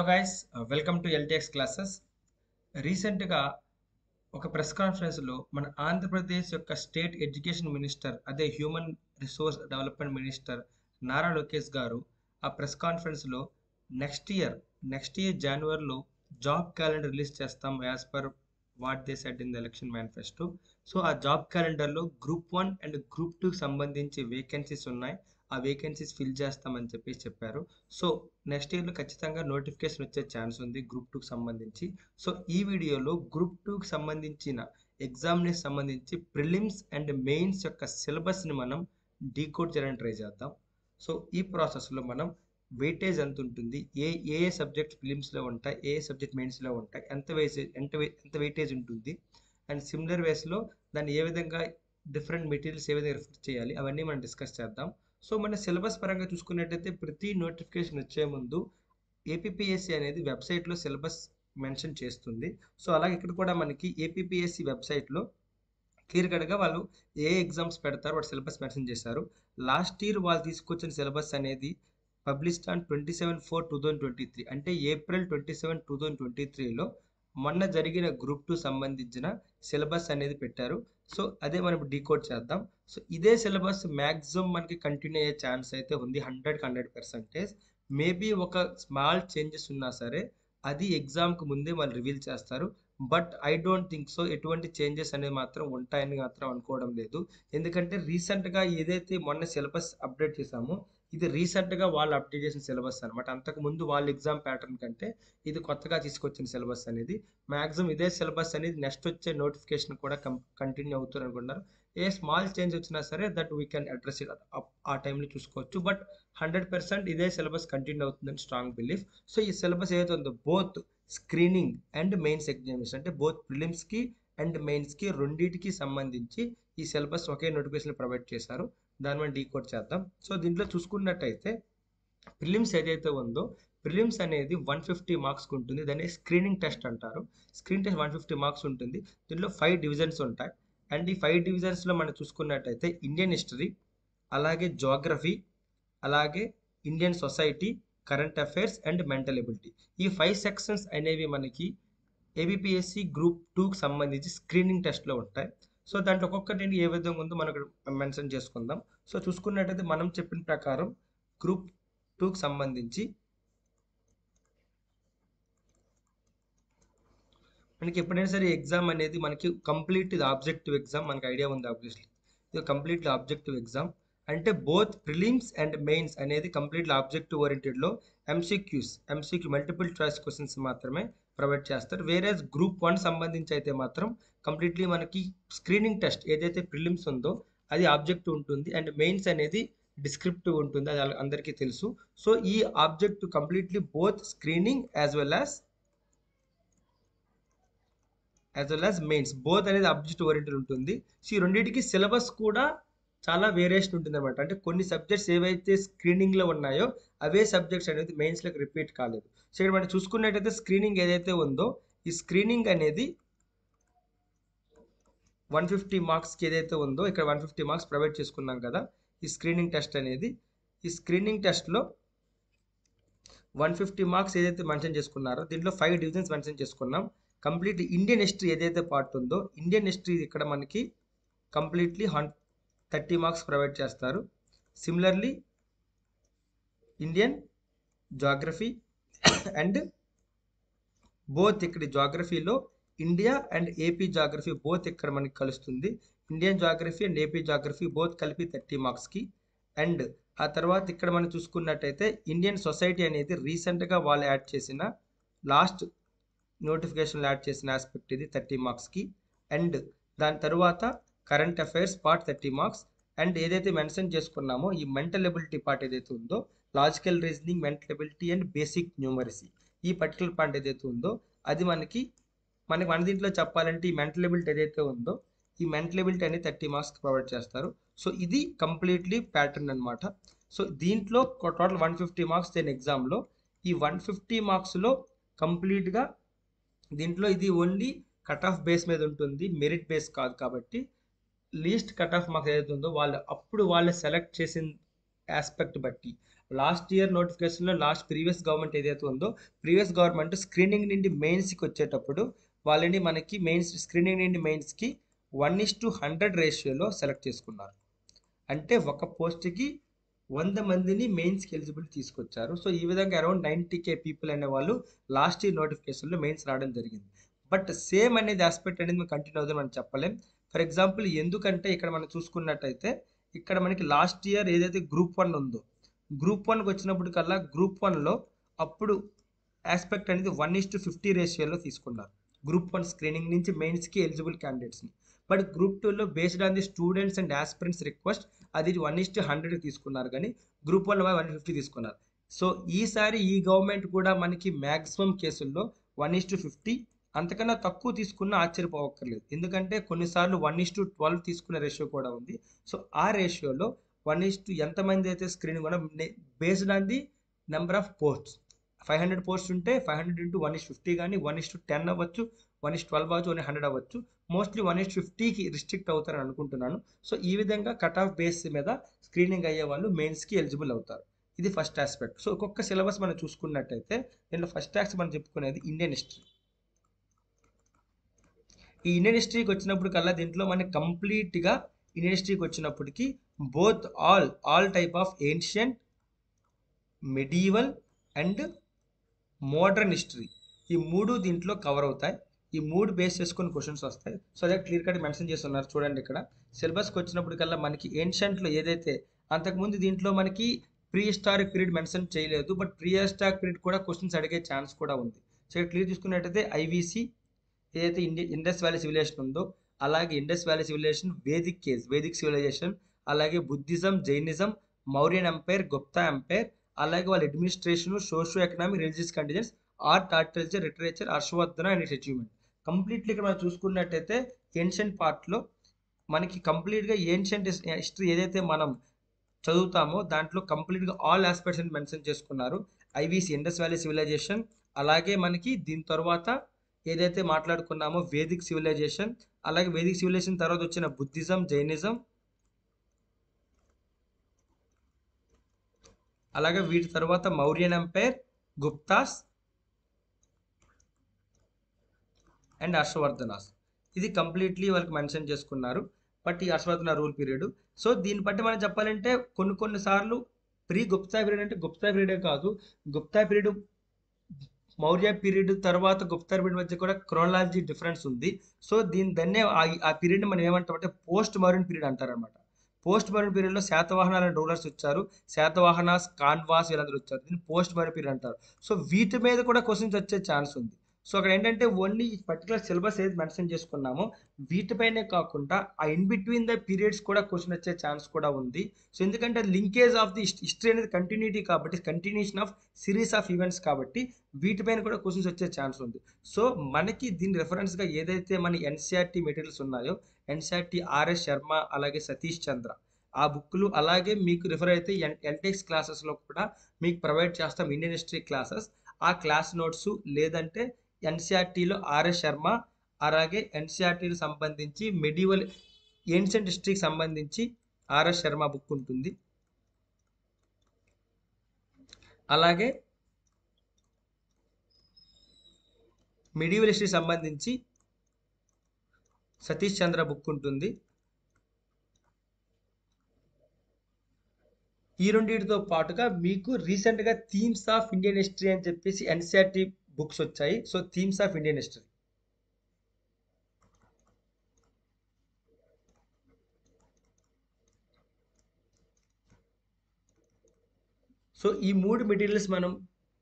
Guys, welcome to LTX classes. రీసెంట్గా ఒక press కాన్ఫరెన్స్లో మన ఆంధ్రప్రదేశ్ యొక్క స్టేట్ ఎడ్యుకేషన్ మినిస్టర్, అదే human resource development minister Nara Lokesh గారు ఆ ప్రెస్ కాన్ఫరెన్స్లో నెక్స్ట్ ఇయర్ జనవరిలో జాబ్ క్యాలెండర్ రిలీజ్ చేస్తాం as per watt they said in the election manifesto. So ఆ జాబ్ క్యాలెండర్లో గ్రూప్ 1 అండ్ గ్రూప్ 2కి సంబంధించి వేకెన్సీస్ ఉన్నాయి. ఆ వేకెన్సీస్ ఫిల్ చేస్తామని చెప్పారు. సో నెక్స్ట్ ఇయర్లో ఖచ్చితంగా నోటిఫికేషన్ వచ్చే ఛాన్స్ ఉంది గ్రూప్ 2కి సంబంధించి. సో ఈ వీడియోలో గ్రూప్ 2కి సంబంధించిన ఎగ్జామ్ని సంబంధించి ప్రిలిమ్స్ అండ్ మెయిన్స్ యొక్క సిలబస్ని మనం డీకోడ్ చేయడానికి ట్రై చేద్దాం. సో ఈ ప్రాసెస్లో మనం వెయిటేజ్ ఎంత ఉంటుంది, ఏ సబ్జెక్ట్ ప్రిలిమ్స్లో ఉంటాయి, ఏ సబ్జెక్ట్ మెయిన్స్లో ఉంటాయి, ఎంత వెయిటేజ్ ఉంటుంది, అండ్ సిమిలర్ వేస్లో దాన్ని ఏ విధంగా డిఫరెంట్ మెటీరియల్స్ ఏ విధంగా రిఫర్ చేయాలి, అవన్నీ మనం డిస్కస్ చేద్దాం. సో మన సిలబస్ పరంగా చూసుకున్నట్టయితే ప్రతి నోటిఫికేషన్ వచ్చే ముందు ఏపీపీఎస్సీ అనేది వెబ్సైట్లో సిలబస్ మెన్షన్ చేస్తుంది. సో అలాగే ఇక్కడ కూడా మనకి ఏపీపీఎస్సీ వెబ్సైట్లో క్లియర్ కట్గా వాళ్ళు ఏ ఎగ్జామ్స్ పెడతారో వాటి సిలబస్ మెన్షన్ చేశారు. లాస్ట్ ఇయర్ వాళ్ళు తీసుకొచ్చిన సిలబస్ అనేది పబ్లిష్డ్ ఆన్ 27/4/2023, అంటే April 27, 2023లో మొన్న జరిగిన గ్రూప్ 2 సంబంధించిన సిలబస్ అనేది పెట్టారు. సో అదే మనం డీకోడ్ చేద్దాం. సో ఇదే సిలబస్ మ్యాక్సిమం మనకి కంటిన్యూ అయ్యే ఛాన్స్ అయితే ఉంది 100%. మేబీ ఒక స్మాల్ చేంజెస్ ఉన్నా సరే అది ఎగ్జామ్కి ముందే వాళ్ళు రివీల్ చేస్తారు. But I don't think so ఎటువంటి చేంజెస్ అనేవి మాత్రం ఉంటాయని మాత్రం అనుకోవడం లేదు. ఎందుకంటే రీసెంట్గా ఏదైతే మొన్న సిలబస్ అప్డేట్ చేశామో ఇది రీసెంట్గా వాళ్ళు అప్డేట్ చేసిన సిలబస్ అనమాట. అంతకుముందు వాళ్ళ ఎగ్జామ్ ప్యాటర్న్ కంటే ఇది కొత్తగా తీసుకొచ్చిన సిలబస్ అనేది. మ్యాక్సిమం ఇదే సిలబస్ అనేది నెక్స్ట్ వచ్చే నోటిఫికేషన్ కూడా కంటిన్యూ అవుతుంది అనుకుంటున్నారు. ఏ స్మాల్ చేంజ్ వచ్చినా సరే that we can address it ఆ టైంలో చూసుకోవచ్చు. బట్ 100% ఇదే సిలబస్ కంటిన్యూ అవుతుందని స్ట్రాంగ్ బిలీఫ్. సో ఈ సిలబస్ ఏదైతే ఉందో both screening and mains examination, అంటే బోత్ ప్రిలిమ్స్కి అండ్ మెయిన్స్కి రెండింటికి సంబంధించి ఈ సిలబస్ ఒకే నోటిఫికేషన్ ప్రొవైడ్ చేశారు. దాని మనం డీకోడ్ చేద్దాం. సో దీంట్లో చూసుకున్నట్టయితే ప్రిలిమ్స్ ఏదైతే ఉందో ప్రిలిమ్స్ అనేది 150 మార్క్స్కి ఉంటుంది. దాన్ని స్క్రీనింగ్ టెస్ట్ అంటారు. స్క్రీన్ టెస్ట్ 150 మార్క్స్ ఉంటుంది. దీంట్లో 5 డివిజన్స్ ఉంటాయి. అండ్ ఈ 5 డివిజన్స్లో మనం చూసుకున్నట్టయితే ఇండియన్ హిస్టరీ, అలాగే జోగ్రఫీ, అలాగే Indian society, current affairs and mental ability. ఈ 5 సెక్షన్స్ అనేవి మనకి ఏబిపిఎస్సి గ్రూప్ 2కి సంబంధించి స్క్రీనింగ్ టెస్ట్లో ఉంటాయి. సో దాంట్లో ఒక్కొక్కటి ఏ విధంగా ఉందో మనకు మెన్షన్ చేసుకుందాం. సో చూసుకున్నట్టయితే మనం చెప్పిన ప్రకారం గ్రూప్ 2కి సంబంధించి మనకి ఎప్పుడైనా సరే ఎగ్జామ్ అనేది మనకి కంప్లీట్ ఇది ఆబ్జెక్టివ్ ఎగ్జామ్, మనకి ఐడియా ఉంది ఆబ్వియస్లీ. ఇది కంప్లీట్లీ ఆబ్జెక్టివ్ ఎగ్జామ్. అంటే బోత్ ప్రిలిమ్స్ అండ్ మెయిన్స్ అనేది కంప్లీట్లీ ఆబ్జెక్టివ్ ఓరియంటెడ్లో ఎంసీక్యూ మల్టిపుల్ చాయిస్ క్వశ్చన్స్ మాత్రమే ప్రొవైడ్ చేస్తారు. వేరేస్ గ్రూప్ 1 సంబంధించి అయితే మాత్రం కంప్లీట్లీ మనకి స్క్రీనింగ్ టెస్ట్ ఏదైతే ప్రిలిమ్స్ ఉందో అది ఆబ్జెక్టివ్ ఉంటుంది అండ్ మెయిన్స్ అనేది డిస్క్రిప్టివ్ ఉంటుంది. అది అందరికీ తెలుసు. సో ఈ objective completely both screening as well as mains both అనేది ఆబ్జెక్టివ్ ఓరియంటెడ్ ఉంటుంది. సో ఈ రెండింటికి సిలబస్ కూడా చాలా వేరియేషన్ ఉంటుంది అనమాట. అంటే కొన్ని సబ్జెక్ట్స్ ఏవైతే స్క్రీనింగ్లో ఉన్నాయో అవే సబ్జెక్ట్స్ అనేది మెయిన్స్లోకి రిపీట్ కాలేదు. సో ఇక్కడ మనం చూసుకున్నట్టయితే స్క్రీనింగ్ ఏదైతే ఉందో ఈ స్క్రీనింగ్ అనేది 150 మార్క్స్కి ఏదైతే ఉందో ఇక్కడ 150 మార్క్స్ ప్రొవైడ్ చేసుకున్నాం కదా. ఈ స్క్రీనింగ్ టెస్ట్ అనేది ఈ స్క్రీనింగ్ టెస్ట్లో 150 మార్క్స్ ఏదైతే మెన్షన్ చేసుకున్నారో దీంట్లో 5 డివిజన్స్ మెన్షన్ చేసుకున్నాం. కంప్లీట్ ఇండియన్ హిస్టరీ ఏదైతే పార్ట్ ఉందో ఇండియన్ హిస్టరీ ఇక్కడ మనకి కంప్లీట్లీ 30 మార్క్స్ ప్రొవైడ్ చేస్తారు. Similarly Indian geography and both ఇక్కడ జాగ్రఫీలో India and AP geography both ఇక్కడ మనకి కలుస్తుంది. Indian geography and AP geography both కలిపి 30 మార్క్స్కి. అండ్ ఆ తర్వాత ఇక్కడ మనం చూసుకున్నట్టయితే ఇండియన్ సొసైటీ అనేది రీసెంట్గా వాళ్ళు యాడ్ చేసిన లాస్ట్ నోటిఫికేషన్లో యాడ్ చేసిన ఆస్పెక్ట్ ఇది 30 మార్క్స్కి. అండ్ దాని తర్వాత current affairs part 30 marks. And ఏదైతే మెన్షన్ చేసుకున్నామో ఈ మెంటల్ ఎబిలిటీ పార్ట్ ఏదైతే ఉందో logical reasoning, mental ability and basic numeracy, ఈ పర్టికులర్ పార్ట్ ఏదైతే ఉందో అది మనకి మన దీంట్లో చెప్పాలంటే ఈ మెంటల్ ఎబిలిటీ ఏదైతే ఉందో ఈ మెంటల్ ఎబిలిటీ అనేది 30 మార్క్స్ ప్రొవైడ్ చేస్తారు. సో ఇది కంప్లీట్లీ ప్యాటర్న్ అనమాట. సో దీంట్లో టోటల్ 150 మార్క్స్ దేని ఎగ్జామ్లో ఈ 150 మార్క్స్లో కంప్లీట్గా దీంట్లో ఇది ఓన్లీ కట్ ఆఫ్ బేస్ మీద ఉంటుంది, మెరిట్ బేస్ కాదు. కాబట్టి లీస్ట్ కట్ ఆఫ్ మార్క్స్ ఏదైతే ఉందో వాళ్ళు సెలెక్ట్ చేసిన ఆస్పెక్ట్ బట్టి లాస్ట్ ఇయర్ నోటిఫికేషన్లో ప్రీవియస్ గవర్నమెంట్ ఏదైతే ఉందో ప్రీవియస్ గవర్నమెంట్ స్క్రీనింగ్ నుండి మెయిన్స్కి వచ్చేటప్పుడు వాళ్ళని మనకి మెయిన్స్ స్క్రీనింగ్ నుండి మెయిన్స్కి 1:100 రేషియోలో సెలెక్ట్ చేసుకున్నారు. అంటే ఒక పోస్ట్కి 100 మందిని మెయిన్స్కి ఎలిజిబుల్ తీసుకొచ్చారు. సో ఈ విధంగా అరౌండ్ 90K పీపుల్ అనే వాళ్ళు లాస్ట్ ఇయర్ నోటిఫికేషన్లో మెయిన్స్ రావడం జరిగింది. బట్ సేమ్ అనేది ఆస్పెక్ట్ అనేది మనం కంటిన్యూ అవుతుందని మనం చెప్పలేం. ఫర్ ఎగ్జాంపుల్ ఎందుకంటే ఇక్కడ మనం చూసుకున్నట్టయితే ఇక్కడ మనకి లాస్ట్ ఇయర్ ఏదైతే గ్రూప్ 1 ఉందో గ్రూప్ 1కి వచ్చినప్పుడు కల్లా గ్రూప్ 1లో అప్పుడు ఆస్పెక్ట్ అనేది 1:50 రేషియోలో తీసుకున్నారు గ్రూప్ 1 స్క్రీనింగ్ నుంచి మెయిన్స్కి ఎలిజిబుల్ క్యాండిడేట్స్ని. బట్ గ్రూప్ 2లో based on the students and aspirants request అది 1:100 తీసుకున్నారు, కానీ గ్రూప్ 1లో 150 తీసుకున్నారు. సో ఈసారి ఈ గవర్నమెంట్ కూడా మనకి మ్యాక్సిమం కేసుల్లో 1:50 అంతకన్నా తక్కువ తీసుకున్న ఆశ్చర్యపోవక్కర్లేదు. ఎందుకంటే కొన్నిసార్లు 1:12 తీసుకునే రేషియో కూడా ఉంది. సో ఆ రేషియోలో 1 ఎంతమంది అయితే స్క్రీనింగ్ కూడా based on the number of posts 500 post ఉంటే 500 into 1:50 కానీ 1:10 అవ్వచ్చు, 1:12 అవ్వచ్చు, 100 అవ్వచ్చు. మోస్ట్లీ 1:50కి రిస్ట్రిక్ట్ అవుతారని అనుకుంటున్నాను. సో ఈ విధంగా కట్ ఆఫ్ బేస్ మీద స్క్రీనింగ్ అయ్యే వాళ్ళు మెయిన్స్కి ఎలిజిబుల్ అవుతారు. ఇది ఫస్ట్ ఆస్పెక్ట్. సో ఒక్కొక్క సిలబస్ మనం చూసుకున్నట్టయితే దీంట్లో ఫస్ట్ ఆస్పెక్ట్ మనం చెప్పుకునేది ఇండియన్ హిస్టరీ. ఈ ఇండియన్ హిస్టరీకి వచ్చినప్పుడు కల్లా దీంట్లో మనకి కంప్లీట్గా ఇండియన్ హిస్టరీకి వచ్చినప్పటికీ both all type of ancient, medieval and modern history ఈ మూడు దీంట్లో కవర్ అవుతాయి. ఈ మూడు బేస్ చేసుకుని క్వశ్చన్స్ వస్తాయి. సో అదే క్లియర్ కట్ మెన్షన్ చేస్తున్నారు చూడండి. ఇక్కడ సిలబస్కి వచ్చినప్పుడు కల్లా మనకి ఏన్షియంట్లో ఏదైతే అంతకుముందు దీంట్లో మనకి ప్రీ హిస్టారిక్ పీరియడ్ మెన్షన్ చేయలేదు, బట్ ప్రీ హిస్టారిక్ పీరియడ్ కూడా క్వశ్చన్స్ అడిగే ఛాన్స్ కూడా ఉంది. సో ఇక్కడ క్లియర్ చూసుకున్నట్టయితే ఐవీసీ ఏదైతే ఇండస్ వ్యాలీ సివిలైజేషన్ ఉందో అలాగే Indus valley civilization, Vedic civilization, అలాగే Buddhism, Jainism, Mauryan empire, Gupta empire, అలాగే వాళ్ళ administration, socio economic, religious conditions, art, agriculture, literature, Harshavardhana and its achievement. Completely ఇక్కడ మనం చూసుకున్నట్టయితే ఏన్షియంట్ పార్ట్లో మనకి కంప్లీట్గా ఏన్షియంట్ హిస్టరీ ఏదైతే మనం చదువుతామో దాంట్లో కంప్లీట్గా ఆల్ ఆస్పెక్ట్స్ అని మెన్షన్ చేసుకున్నారు. ఐవీసీ ఇండస్ వ్యాలీ సివిలైజేషన్, అలాగే మనకి దీని తర్వాత ఏదైతే మాట్లాడుకున్నామో వేదిక్ సివిలైజేషన్, అలాగే వేదిక్ సివిలైజేషన్ తర్వాత వచ్చిన బుద్ధిజం, జైనిజం, అలాగే వీటి తర్వాత మౌర్యన్ ఎంపైర్, గుప్తాస్ అండ్ హర్షవర్ధనాస్. ఇది కంప్లీట్లీ వాళ్ళకి మెన్షన్ చేసుకున్నారు. బట్ ఈ హర్షవర్ధన రూల్ పీరియడ్. సో దీన్ని బట్టి మనం చెప్పాలంటే కొన్ని సార్లు ప్రీ గుప్తా పీరియడ్ అంటే గుప్తా పీరియడే కాదు, గుప్తా పీరియడ్ మౌర్య పీరియడ్ తర్వాత గుప్తా పీరియడ్ మధ్య కూడా క్రోనాలజీ డిఫరెన్స్ ఉంది. సో దాన్నే ఆ పీరియడ్ని మనం ఏమంటామంటే పోస్ట్ మౌర్యన్ పీరియడ్ అంటారనమాట. పోస్ట్ మౌర్యన్ పీరియడ్లో శాతవాహనాల రూలర్స్ వచ్చారు, శాతవాహనాస్, కాన్వాస్ వీళ్ళందరూ వచ్చారు. దీన్ని పోస్ట్ మౌర్యన్ పీరియడ్ అంటారు. సో వీటి మీద కూడా క్వశ్చన్స్ వచ్చే ఛాన్స్ ఉంది. సో అక్కడ ఏంటంటే ఓన్లీ ఈ పర్టికులర్ సిలబస్ ఏది మెన్షన్ చేసుకున్నామో వీటిపైనే కాకుండా ఆ ఇన్ బిట్వీన్ ద పీరియడ్స్ కూడా క్వశ్చన్ వచ్చే ఛాన్స్ కూడా ఉంది. సో ఎందుకంటే లింకేజ్ ఆఫ్ ది హిస్టరీ అనేది కంటిన్యూటీ కాబట్టి, continuation of series of events కాబట్టి వీటిపైన కూడా క్వశ్చన్స్ వచ్చే ఛాన్స్ ఉంది. సో మనకి దీని రెఫరెన్స్గా ఏదైతే మన ఎన్సీఆర్టీ మెటీరియల్స్ ఉన్నాయో ఎన్సీఆర్టీ ఆర్ఎస్ శర్మ అలాగే సతీష్ చంద్ర ఆ బుక్లు, అలాగే మీకు రిఫర్ అయితే ఎల్టెక్స్ క్లాసెస్లో కూడా మీకు ప్రొవైడ్ చేస్తాం ఇండియన్ హిస్టరీ క్లాసెస్. ఆ క్లాస్ నోట్స్ లేదంటే ఎన్సీఆర్టీలో ఆర్ఎస్ శర్మ, అలాగే ఎన్సీఆర్టీకి సంబంధించి మెడివల్ ఏన్షియంట్ హిస్టరీకి సంబంధించి ఆర్ఎస్ శర్మ బుక్ ఉంటుంది. అలాగే మెడివల్ హిస్టరీ సంబంధించి సతీష్ చంద్ర బుక్ ఉంటుంది. ఈ రెండింటితో పాటుగా మీకు రీసెంట్గా థీమ్స్ ఆఫ్ ఇండియన్ హిస్టరీ అని చెప్పేసి ఎన్సీఆర్టీ బుక్స్ వచ్చాయి. So themes of Indian history. So ఈ మూడు మెటీరియల్స్ మనం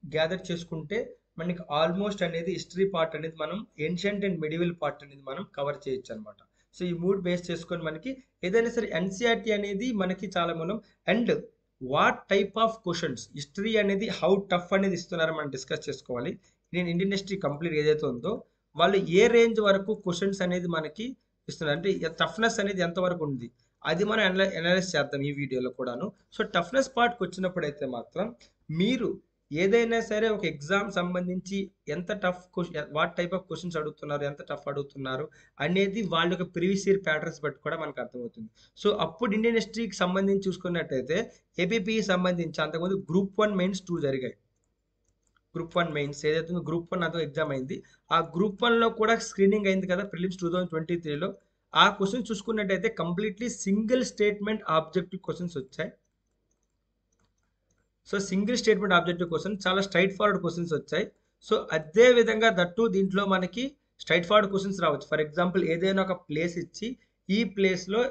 గ్యాదర్ చేసుకుంటే మనకి ఆల్మోస్ట్ అనేది హిస్టరీ పార్ట్ అనేది మనం ఏన్షియంట్ అండ్ మెడివల్ పార్ట్ అనేది మనం కవర్ చేయొచ్చు అనమాట. సో ఈ మూడు బేస్ చేసుకొని మనకి ఏదైనా సరే ఎన్సీఆర్టీ అనేది మనకి చాలా మనం and what type of questions history అనేది హౌ టఫ్ అనేది ఇస్తున్నారో మనం డిస్కస్ చేసుకోవాలి. నేను ఇండియన్ హిస్టరీ కంప్లీట్ ఏదైతే ఉందో వాళ్ళు ఏ రేంజ్ వరకు క్వశ్చన్స్ అనేది మనకి ఇస్తున్నారు, అంటే టఫ్నెస్ అనేది ఎంతవరకు ఉంది అది మనం అనలైజ్ చేద్దాం ఈ వీడియోలో కూడాను. సో టఫ్నెస్ పార్ట్కి వచ్చినప్పుడు అయితే మాత్రం మీరు ఏదైనా సరే ఒక ఎగ్జామ్ సంబంధించి ఎంత tough question, what type of questions అడుగుతున్నారు, ఎంత టఫ్ అడుగుతున్నారు అనేది వాళ్ళ యొక్క ప్రీవియస్ ఇయర్ ప్యాటర్న్స్ బట్టి కూడా మనకు అర్థమవుతుంది. సో అప్పుడు ఇండియన్ హిస్టరీకి సంబంధించి చూసుకున్నట్టయితే ఏపీపీ సంబంధించి అంతకుముందు గ్రూప్ 1 మెయిన్స్ 2 జరిగాయి. గ్రూప్ 1 మెయిన్స్ ఏదైతే ఉందో గ్రూప్ 1 అదో ఎగ్జామ్ అయింది. ఆ గ్రూప్ 1లో కూడా స్క్రీనింగ్ అయింది కదా ప్రిలిమ్స్ 2023లో. ఆ క్వశ్చన్ చూసుకున్నట్టయితే completely single statement objective questions వచ్చాయి. So single statement objective question చాలా స్ట్రైట్ ఫార్వర్డ్ క్వశ్చన్స్ వచ్చాయి. సో అదే విధంగా దట్టు దీంట్లో మనకి స్ట్రైట్ ఫార్వర్డ్ క్వశ్చన్స్ రావచ్చు. ఫర్ ఎగ్జాంపుల్ ఏదైనా ఒక ప్లేస్ ఇచ్చి ఈ ప్లేస్లో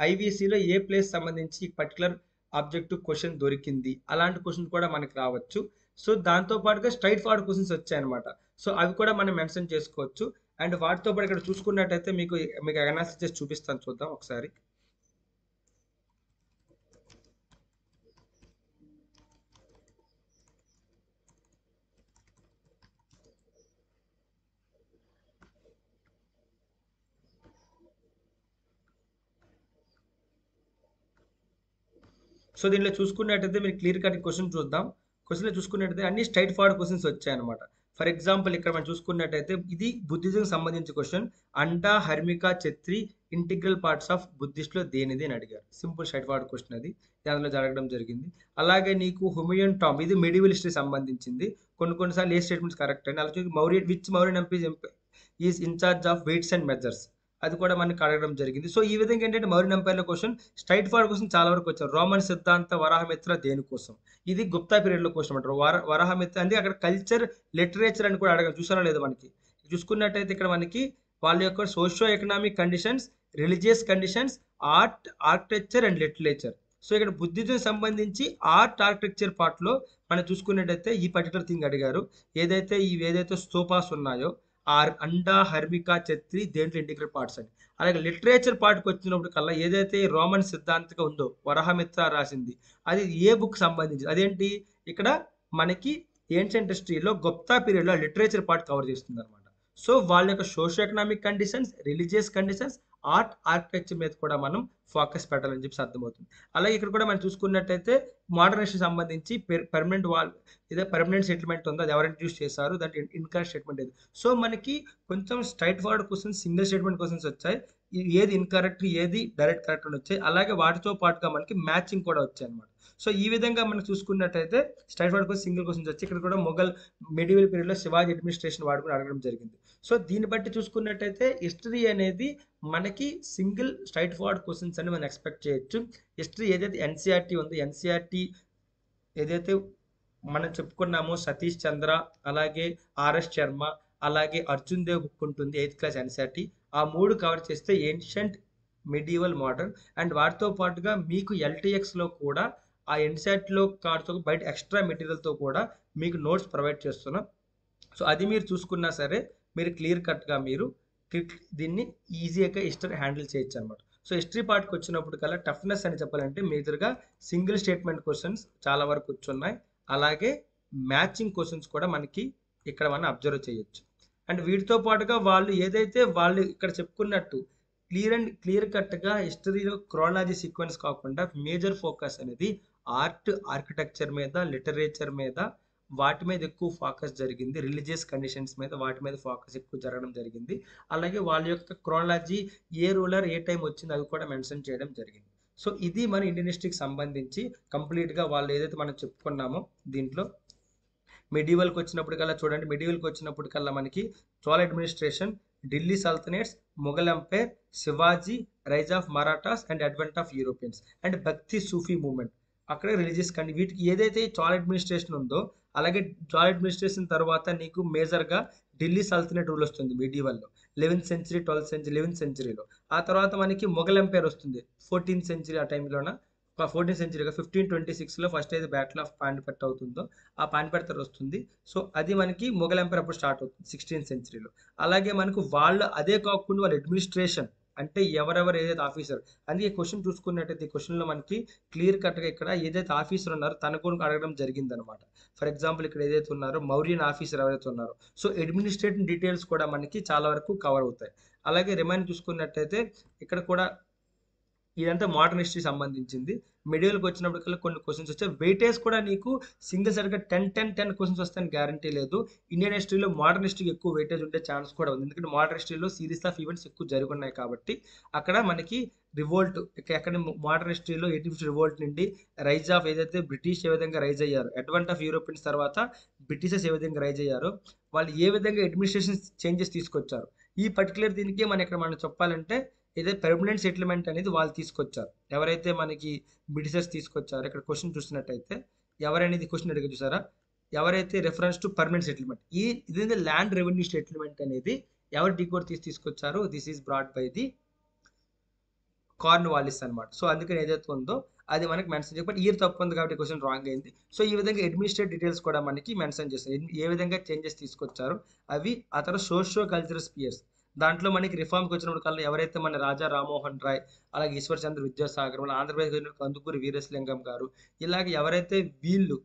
ఐవీసీలో ఏ ప్లేస్ సంబంధించి పర్టికులర్ ఆబ్జెక్టివ్ క్వశ్చన్ దొరికింది, అలాంటి క్వశ్చన్ కూడా మనకి రావచ్చు. సో దాంతో పాటుగా స్ట్రైట్ ఫార్వర్డ్ క్వశ్చన్స్ వచ్చాయన్నమాట. సో అవి కూడా మనం మెన్షన్ చేసుకోవచ్చు. అండ్ వాటితో పాటు ఇక్కడ చూసుకున్నట్టయితే మీకు అనాలిసిస్ చేసి చూపిస్తాను, చూద్దాం ఒకసారి. సో దీనిలో చూసుకున్నట్టయితే మీరు క్లియర్ కట్ క్వశ్చన్ చూద్దాం. క్వశ్చన్లో చూసుకున్నట్టయితే అన్ని స్ట్రైట్ ఫార్వర్డ్ క్వశ్చన్స్ వచ్చాయన్నమాట. ఫర్ ఎగ్జాంపుల్ ఇక్కడ మనం చూసుకున్నట్టయితే ఇది బుద్ధిజం సంబంధించిన క్వశ్చన్. అండా హర్మికా ఛత్రి ఇంటిగ్రల్ పార్ట్స్ ఆఫ్ బుద్ధిస్ట్లో దేనిది అని అడిగారు. సింపుల్ స్ట్రైట్ ఫార్వర్డ్ క్వశ్చన్ అది దానిలో జరగడం జరిగింది. అలాగే నీకు హుమయూన్ టాంబ్ ఇది మెడివల్ హిస్టరీ సంబంధించింది. కొన్నిసార్లు ఏ స్టేట్మెంట్స్ కరెక్ట్ అని. అలాగే Mauryan MP is in charge of weights and measures, అది కూడా మనకి అడగడం జరిగింది. సో ఈ విధంగా ఏంటంటే మౌర్యన్ ఎంపైర్లో క్వశ్చన్ స్ట్రైట్ ఫార్వర్డ్ క్వశ్చన్ చాలా వరకు వచ్చారు. రోమన్ సిద్ధాంత వరాహమిత్ర దేనికోసం, ఇది గుప్తా పీరియడ్లో క్వశ్చన్ అంటారు. వరాహమిత్ర అంటే అక్కడ కల్చర్ లిటరేచర్ అని కూడా అడగడం చూసారా లేదు. మనకి చూసుకున్నట్టయితే ఇక్కడ మనకి వాళ్ళ యొక్క socio economic conditions, religious conditions, art, architecture and literature. So ఇక్కడ బుద్ధిజం సంబంధించి ఆర్ట్ ఆర్కిటెక్చర్ పార్ట్లో మనం చూసుకున్నట్టయితే ఈ పర్టికులర్ థింగ్ అడిగారు. ఏదైతే స్తూపాస్ ఉన్నాయో అండా హర్మికా ఛత్రి దేంట్లో ఇంటిగ్రేట్ పార్ట్స్ అని. అలాగే లిటరేచర్ పార్ట్కి వచ్చినప్పుడు కల్లా ఏదైతే రోమన్ సిద్ధాంతిక ఉందో వరాహమిత్ర రాసింది అది ఏ బుక్ సంబంధించి, అదేంటి ఇక్కడ మనకి ఏన్షియంట్ హిస్టరీలో గుప్తా పీరియడ్లో లిటరేచర్ పార్ట్ కవర్ చేస్తుంది అనమాట. సో వాళ్ళ యొక్క socio economic conditions, religious conditions, art architecture మీద కూడా మనం ఫోకస్ పెట్టాలని చెప్పి అర్థమవుతుంది. అలాగే ఇక్కడ కూడా మనం చూసుకున్నట్టయితే మోడర్నేషన్ సంబంధించి పర్మనెంట్ వాల్ ఏదో పర్మనెంట్ సెటిల్మెంట్ ఉందో అది ఎవరు ఇంట్రడ్యూస్ చేశారు, దాంట్లో ఇన్కరెక్ట్ స్టేట్మెంట్ ఏది. సో మనకి కొంచెం straight forward questions, single statement questions వచ్చాయి. ఏది ఇన్కరెక్ట్, ఏది డైరెక్ట్ కరెక్ట్ అని వచ్చాయి. అలాగే వాటితో పాటుగా మనకి మ్యాచింగ్ కూడా వచ్చాయి అనమాట. సో ఈ విధంగా మనం చూసుకున్నట్టయితే straight forward question, single questions వచ్చి ఇక్కడ కూడా మొఘల్ మెడివల్ పీరియడ్లో శివాజీ అడ్మినిస్ట్రేషన్ వాడుకుని అడగడం జరిగింది. సో దీన్ని బట్టి చూసుకున్నట్టయితే హిస్టరీ అనేది మనకి సింగిల్ స్ట్రైట్ ఫార్వర్డ్ క్వశ్చన్స్ అని మనం ఎక్స్పెక్ట్ చేయొచ్చు. హిస్టరీ ఏదైతే ఎన్సీఆర్టీ ఉందో, ఎన్సీఆర్టీ ఏదైతే మనం చెప్పుకున్నామో సతీష్ చంద్ర, అలాగే ఆర్ఎస్ శర్మ, అలాగే అర్జున్ దేవ్ బుక్ ఉంటుంది 8th క్లాస్ ఎన్సీఆర్టీ. ఆ 3 కవర్ చేస్తే ఏన్షియంట్, మిడివల్, మోడర్న్. అండ్ వాటితో పాటుగా మీకు ఎల్టీఎక్స్లో కూడా ఆ ఎన్సీఆర్టీలో కార్డ్తో బయట ఎక్స్ట్రా మెటీరియల్తో కూడా మీకు నోట్స్ ప్రొవైడ్ చేస్తున్నాం. సో అది మీరు చూసుకున్నా సరే మీరు క్లియర్ కట్గా మీరు దీన్ని ఈజీగా హిస్టరీ హ్యాండిల్ చేయొచ్చు అనమాట. సో హిస్టరీ పార్ట్కి వచ్చినప్పుడు కల్లా టఫ్నెస్ అని చెప్పాలంటే మేజర్గా సింగిల్ స్టేట్మెంట్ క్వశ్చన్స్ చాలా వరకు వచ్చున్నాయి. అలాగే మ్యాచింగ్ క్వశ్చన్స్ కూడా మనకి ఇక్కడ మనం అబ్జర్వ్ చేయొచ్చు. అండ్ వీటితో పాటుగా వాళ్ళు ఇక్కడ చెప్పుకున్నట్టు క్లియర్ కట్గా హిస్టరీలో క్రోనాలజీ సీక్వెన్స్ కాకుండా మేజర్ ఫోకస్ అనేది ఆర్ట్, ఆర్కిటెక్చర్ మీద, లిటరేచర్ మీద, వాటి మీద ఎక్కువ ఫోకస్ జరిగింది. రిలీజియస్ కండిషన్స్ మీద వాటి మీద ఫోకస్ ఎక్కువ జరగడం జరిగింది. అలాగే వాళ్ళ యొక్క క్రోనాలజీ ఏ రూలర్ ఏ టైం వచ్చింది అవి కూడా మెన్షన్ చేయడం జరిగింది. సో ఇది మన ఇండియన్ హిస్టరీకి సంబంధించి కంప్లీట్గా వాళ్ళు ఏదైతే మనం చెప్పుకున్నామో. దీంట్లో మెడివల్కి వచ్చినప్పటికల్లా చూడండి, మెడివల్కి వచ్చినప్పటికల్లా మనకి Chola administration, Delhi sultanates, Mughal empire, Shivaji, rise of Marathas and advent of Europeans and bhakti Sufi movement. అక్కడ రిలీజియస్ కండి వీటికి ఏదైతే చోళ అడ్మినిస్ట్రేషన్ ఉందో, అలాగే చోళ అడ్మినిస్ట్రేషన్ తర్వాత నీకు మేజర్గా ఢిల్లీ సల్తనేట్ రూల్ వస్తుంది మెడివల్లో 11th century, 12th century, 11th సెంచరీలో. ఆ తర్వాత మనకి మొఘల్ ఎంపైర్ వస్తుంది 14th సెంచరీ. ఆ టైంలోన 14th సెంచరీగా 1526లో ఫస్ట్ అయితే బ్యాటిల్ ఆఫ్ పానిపట్ అవుతుందో ఆ పానిపట్ తర్వాత వస్తుంది. సో అది మనకి మొఘల్ ఎంపైర్ అప్పుడు స్టార్ట్ అవుతుంది 16th సెంచరీలో. అలాగే మనకు వాళ్ళు అదే కాకుండా వాళ్ళ అడ్మినిస్ట్రేషన్ అంటే ఎవరెవరు ఏదైతే ఆఫీసర్, అందుకే క్వశ్చన్ చూసుకున్నట్టయితే ఈ క్వశ్చన్లో మనకి క్లియర్ కట్గా ఇక్కడ ఏదైతే ఆఫీసర్ ఉన్నారో తన కూడా అడగడం జరిగింది అనమాట. ఫర్ ఎగ్జాంపుల్ ఇక్కడ ఏదైతే ఉన్నారో మౌర్యన్ ఆఫీసర్ ఎవరైతే ఉన్నారో, సో అడ్మినిస్ట్రేటివ్ డీటెయిల్స్ కూడా మనకి చాలా వరకు కవర్ అవుతాయి. అలాగే రిమైండ్ చూసుకున్నట్టయితే ఇక్కడ కూడా ఇదంతా మోడర్న్ హిస్టరీ సంబంధించింది. మిడియల్‌కి వచ్చినప్పటికల్లా కొన్ని క్వెషన్స్ వచ్చాయి. వెయిటేజ్ కూడా నీకు సింగిల్ సైడ్‌గా 10, 10, 10 క్వెషన్స్ వస్తాయని గ్యారంటీ లేదు. ఇండియన్ హిస్టరీలో మోడర్న్ హిస్టరీకి ఎక్కువ వెయిటేజ్ ఉండే ఛాన్స్ కూడా ఉంది. ఎందుకంటే మోడర్న్ హిస్టరీలో సీరీస్ ఆఫ్ ఈవెంట్స్ ఎక్కువ జరుగున్నాయి కాబట్టి అక్కడ మనకి రివోల్ట్ ఎక్కడ మోడర్న్ హిస్టరీలో 1850 రివోల్ట్ నుండి రైజ్ ఆఫ్ ఏదైతే బ్రిటిష్ ఏ విధంగా రైజ్ అయ్యారు, అడ్వెంట్ ఆఫ్ యూరోపియన్స్ తర్వాత బ్రిటిషర్స్ ఏ విధంగా రైజ్ అయ్యారో, వాళ్ళు ఏ విధంగా అడ్మినిస్ట్రేషన్ చేంజెస్ తీసుకొచ్చారు. ఈ పర్టికులర్ దీనికి మనం చెప్పాలంటే ఏదైతే పెర్మనెంట్ సెటిల్మెంట్ అనేది వాళ్ళు తీసుకొచ్చారు. ఎవరైతే మనకి బ్రిటిషర్స్ తీసుకొచ్చారో ఇక్కడ క్వశ్చన్ చూసినట్టయితే ఎవరనేది క్వశ్చన్ అడిగి చూసారా? ఎవరైతే రెఫరెన్స్ టు పర్మనెంట్ సెటిల్మెంట్ ఇది ల్యాండ్ రెవెన్యూ సెటిల్మెంట్ అనేది ఎవరు డీకోడ్ తీసుకొచ్చారు? This is brought by the corn Wallis అనమాట. సో అందుకని ఏదైతే ఉందో అది మనకి మెన్షన్ చేయాలి. బట్ ఇయర్ తప్పు ఉంది కాబట్టి క్వశ్చన్ రాంగ్ అయింది. సో ఈ విధంగా అడ్మినిస్ట్రేటివ్ డీటెయిల్స్ కూడా మనకి మెన్షన్ చేస్తారు. ఏ విధంగా చేంజెస్ తీసుకొచ్చారు అవి. ఆ తర్వాత సోషియో కల్చరల్ స్పియర్స్ దాంట్లో మనకి రిఫార్మ్కి వచ్చినప్పుడు కల్లా ఎవరైతే మన రాజా రామ్మోహన్ రాయ్, అలాగే ఈశ్వర్ చంద్ర విద్యాసాగర్, మన ఆంధ్రప్రదేశ్ కందుకూరి వీరేశలింగం గారు, ఇలాగ ఎవరైతే వీళ్ళు